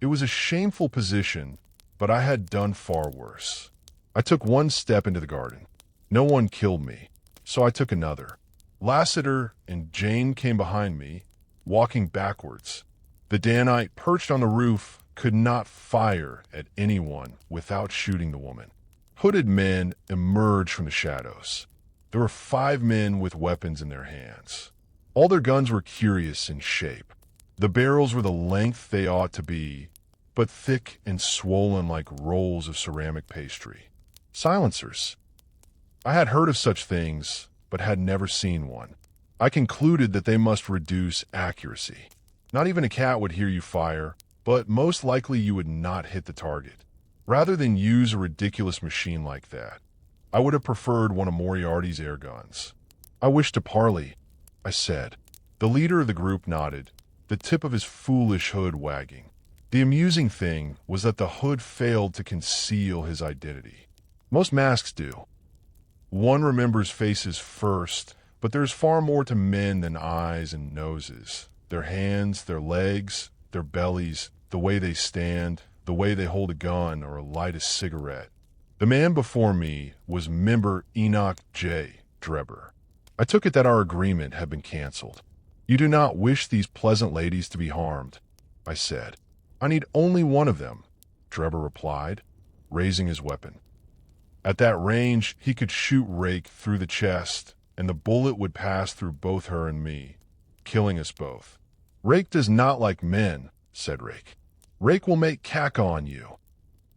It was a shameful position, but I had done far worse. I took one step into the garden. No one killed me, so I took another. Lassiter and Jane came behind me, walking backwards. The Danite perched on the roof could not fire at anyone without shooting the woman. Hooded men emerged from the shadows. There were 5 men with weapons in their hands. All their guns were curious in shape. The barrels were the length they ought to be, but thick and swollen like rolls of ceramic pastry. Silencers. I had heard of such things, but had never seen one. I concluded that they must reduce accuracy. Not even a cat would hear you fire, but most likely you would not hit the target. Rather than use a ridiculous machine like that, I would have preferred one of Moriarty's air guns. "I wish to parley," I said. The leader of the group nodded, the tip of his foolish hood wagging. The amusing thing was that the hood failed to conceal his identity. Most masks do. One remembers faces first, but there's far more to men than eyes and noses. Their hands, their legs, their bellies, the way they stand, the way they hold a gun or light a cigarette. The man before me was member Enoch J. Drebber. I took it that our agreement had been canceled. "You do not wish these pleasant ladies to be harmed," I said. "I need only one of them," Drebber replied, raising his weapon. At that range, he could shoot Rake through the chest, and the bullet would pass through both her and me, killing us both. "Rake does not like men," said Rake. "Rake will make caca on you."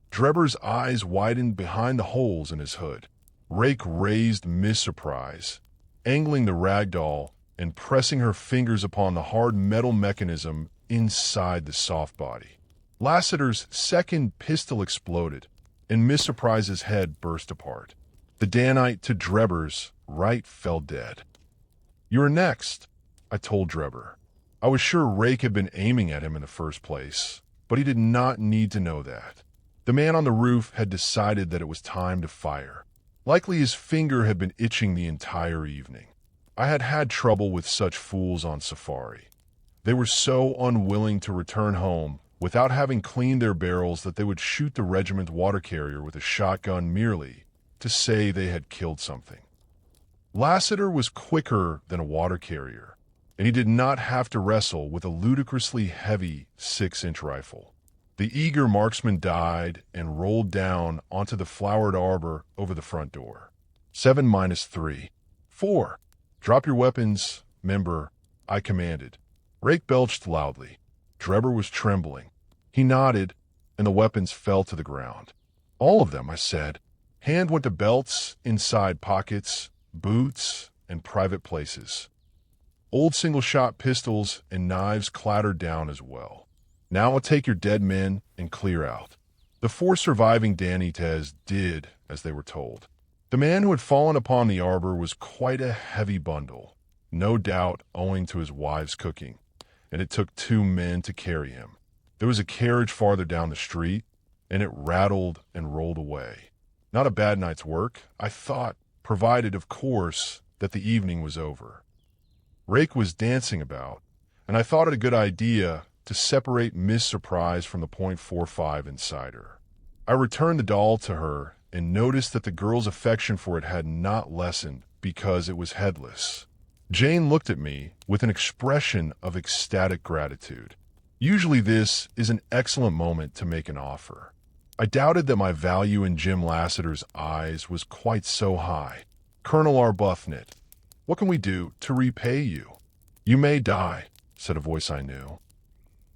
Drebber's eyes widened behind the holes in his hood. Rake raised Miss-Surprise, angling the ragdoll and pressing her fingers upon the hard metal mechanism inside the soft body. Lassiter's second pistol exploded, and Miss-Surprise's head burst apart. The Danite to Drebber's right fell dead. "You're next," I told Drebber. I was sure Rake had been aiming at him in the first place, but he did not need to know that. The man on the roof had decided that it was time to fire. Likely his finger had been itching the entire evening. I had had trouble with such fools on safari. They were so unwilling to return home without having cleaned their barrels that they would shoot the regiment water carrier with a shotgun merely to say they had killed something. Lassiter was quicker than a water carrier, and he did not have to wrestle with a ludicrously heavy 6-inch rifle. The eager marksman died and rolled down onto the flowered arbor over the front door. 7-3. 4. "Drop your weapons, member," I commanded. Rake belched loudly. Drebber was trembling. He nodded, and the weapons fell to the ground. "All of them," I said. Hand went to belts, inside pockets, boots, and private places. Old single-shot pistols and knives clattered down as well. "Now I'll take your dead men and clear out." The 4 surviving Danites did as they were told. The man who had fallen upon the arbor was quite a heavy bundle, no doubt owing to his wife's cooking, and it took 2 men to carry him. There was a carriage farther down the street, and it rattled and rolled away. Not a bad night's work, I thought, provided, of course, that the evening was over. Rake was dancing about, and I thought it a good idea to separate Miss Surprise from the .45 inside her. I returned the doll to her and noticed that the girl's affection for it had not lessened because it was headless. Jane looked at me with an expression of ecstatic gratitude. Usually this is an excellent moment to make an offer. I doubted that my value in Jim Lassiter's eyes was quite so high. "Colonel Arbuthnot, what can we do to repay you?" "You may die," said a voice I knew.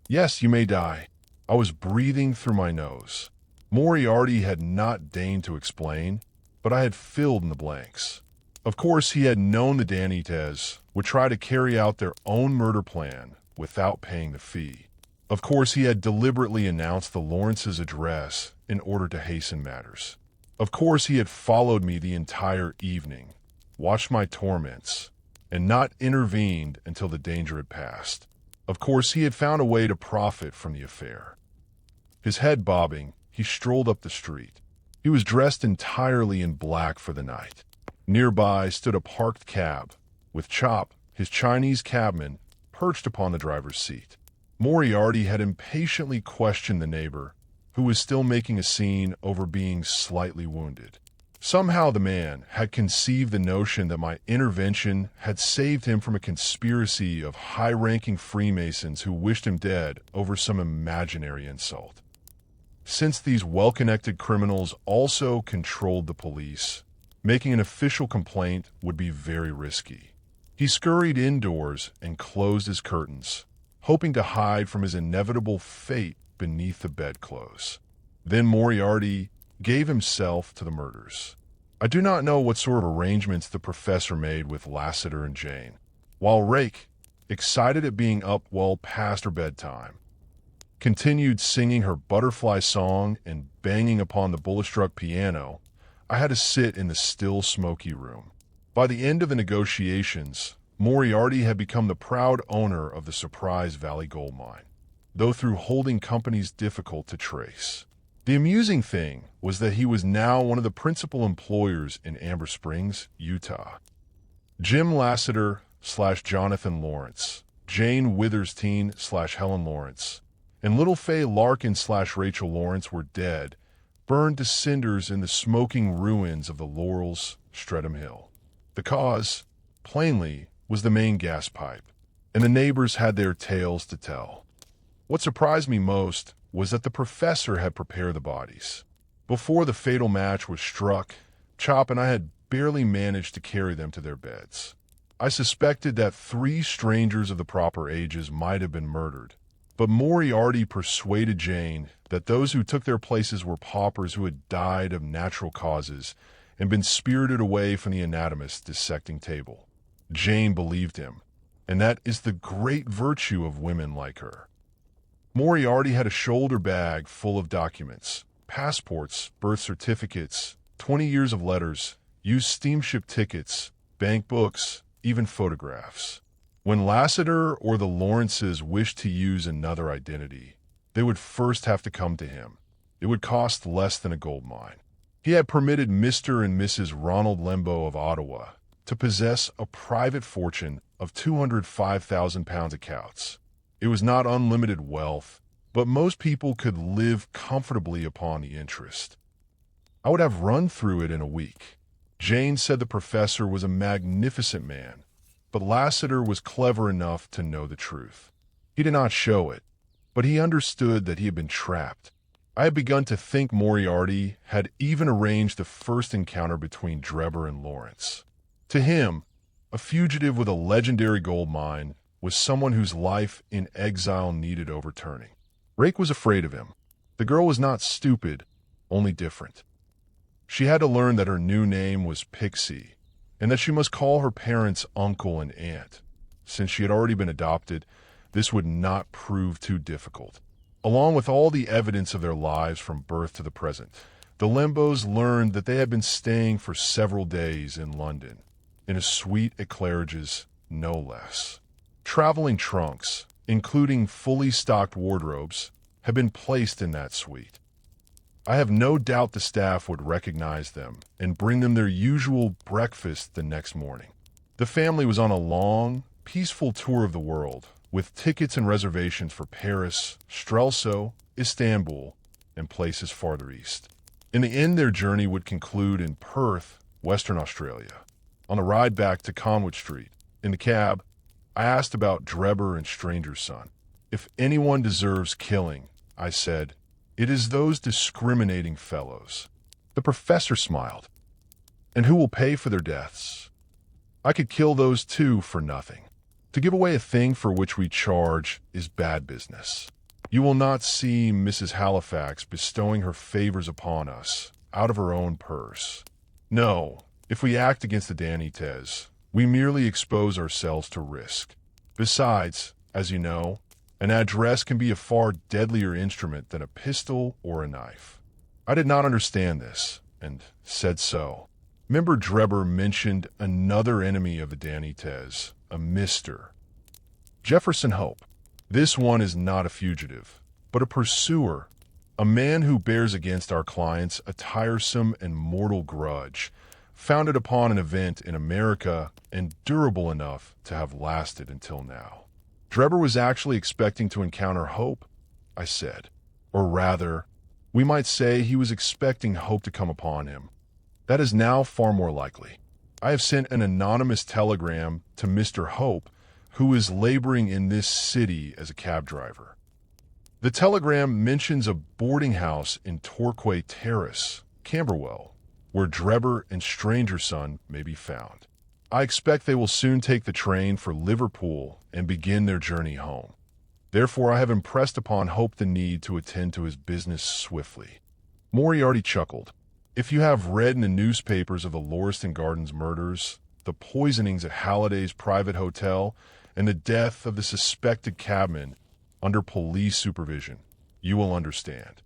"Yes, you may die." I was breathing through my nose. Moriarty had not deigned to explain, but I had filled in the blanks. Of course, he had known the Danites would try to carry out their own murder plan without paying the fee. Of course, he had deliberately announced the Lawrence's address in order to hasten matters. Of course, he had followed me the entire evening, watched my torments, and not intervened until the danger had passed. Of course, he had found a way to profit from the affair. His head bobbing, he strolled up the street. He was dressed entirely in black for the night. Nearby stood a parked cab, with Chop, his Chinese cabman, perched upon the driver's seat. Moriarty had impatiently questioned the neighbor, who was still making a scene over being slightly wounded. Somehow the man had conceived the notion that my intervention had saved him from a conspiracy of high-ranking Freemasons who wished him dead over some imaginary insult. Since these well-connected criminals also controlled the police, making an official complaint would be very risky. He scurried indoors and closed his curtains, hoping to hide from his inevitable fate beneath the bedclothes. Then Moriarty gave himself to the murders. I do not know what sort of arrangements the professor made with Lassiter and Jane, while Rake, excited at being up well past her bedtime, continued singing her butterfly song and banging upon the bullet-struck piano. I had to sit in the still, smoky room. By the end of the negotiations, Moriarty had become the proud owner of the Surprise Valley gold mine, though through holding companies difficult to trace. The amusing thing was that he was now one of the principal employers in Amber Springs, Utah. Jim Lassiter / Jonathan Lawrence, Jane Witherstein/Helen Lawrence, and little Faye Larkin/Rachel Lawrence were dead, burned to cinders in the smoking ruins of the Laurels, Streatham Hill. The cause, plainly, was the main gas pipe, and the neighbors had their tales to tell. What surprised me most was that the professor had prepared the bodies. Before the fatal match was struck, Chop and I had barely managed to carry them to their beds. I suspected that 3 strangers of the proper ages might have been murdered, but Moriarty persuaded Jane that those who took their places were paupers who had died of natural causes and been spirited away from the anatomist's dissecting table. Jane believed him, and that is the great virtue of women like her. Moriarty had a shoulder bag full of documents, passports, birth certificates, 20 years of letters, used steamship tickets, bank books, even photographs. When Lassiter or the Lawrences wished to use another identity, they would first have to come to him. It would cost less than a gold mine. He had permitted Mr. and Mrs. Ronald Lembo of Ottawa to possess a private fortune of £205,000 accounts. It was not unlimited wealth, but most people could live comfortably upon the interest. I would have run through it in a week. Jane said the professor was a magnificent man, but Lassiter was clever enough to know the truth. He did not show it, but he understood that he had been trapped. I had begun to think Moriarty had even arranged the first encounter between Drebber and Lawrence. To him, a fugitive with a legendary gold mine was someone whose life in exile needed overturning. Rake was afraid of him. The girl was not stupid, only different. She had to learn that her new name was Pixie, and that she must call her parents uncle and aunt. Since she had already been adopted, this would not prove too difficult. Along with all the evidence of their lives from birth to the present, the Lembos learned that they had been staying for several days in London, in a suite at Claridge's, no less. Traveling trunks, including fully stocked wardrobes, had been placed in that suite. I have no doubt the staff would recognize them and bring them their usual breakfast the next morning. The family was on a long, peaceful tour of the world, with tickets and reservations for Paris, Strelso, Istanbul, and places farther east. In the end, their journey would conclude in Perth, Western Australia. On the ride back to Conwood Street, in the cab, I asked about Drebber and Stranger's son. If anyone deserves killing, I said, it is those discriminating fellows. The professor smiled. And who will pay for their deaths? I could kill those too for nothing. To give away a thing for which we charge is bad business. You will not see Mrs. Halifax bestowing her favors upon us out of her own purse. No, if we act against the Danites, we merely expose ourselves to risk. Besides, as you know, an address can be a far deadlier instrument than a pistol or a knife. I did not understand this, and said so. Member Drebber mentioned another enemy of the Danites, a Mr. Jefferson Hope. This one is not a fugitive, but a pursuer, a man who bears against our clients a tiresome and mortal grudge, founded upon an event in America and durable enough to have lasted until now. Drebber was actually expecting to encounter Hope, I said. Or rather, we might say he was expecting Hope to come upon him. That is now far more likely. I have sent an anonymous telegram to Mr. Hope, who is laboring in this city as a cab driver. The telegram mentions a boarding house in Torquay Terrace, Camberwell, where Drebber and Stranger's son may be found. I expect they will soon take the train for Liverpool and begin their journey home. Therefore, I have impressed upon Hope the need to attend to his business swiftly. Moriarty chuckled. If you have read in the newspapers of the Lauriston Gardens murders, the poisonings at Halliday's private hotel, and the death of the suspected cabman under police supervision, you will understand.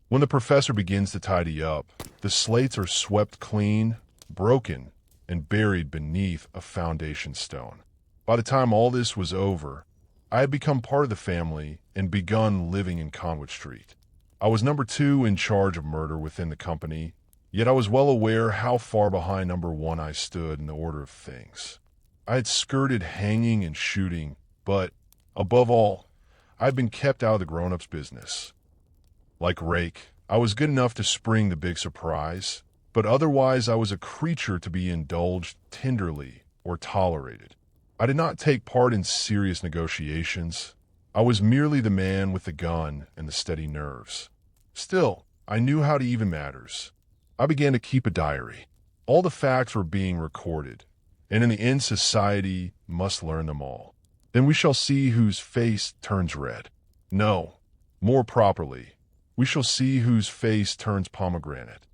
When the professor begins to tidy up, the slates are swept clean, broken, and buried beneath a foundation stone. By the time all this was over, I had become part of the family and begun living in Conwood Street. I was number 2 in charge of murder within the company, yet I was well aware how far behind number 1 I stood in the order of things. I had skirted hanging and shooting But, above all, I'd been kept out of the grown-ups' business. Like Rake, I was good enough to spring the big surprise, but otherwise I was a creature to be indulged tenderly or tolerated. I did not take part in serious negotiations. I was merely the man with the gun and the steady nerves. Still, I knew how to even matters. I began to keep a diary. All the facts were being recorded, and in the end society must learn them all. Then we shall see whose face turns red. No, more properly, we shall see whose face turns pomegranate.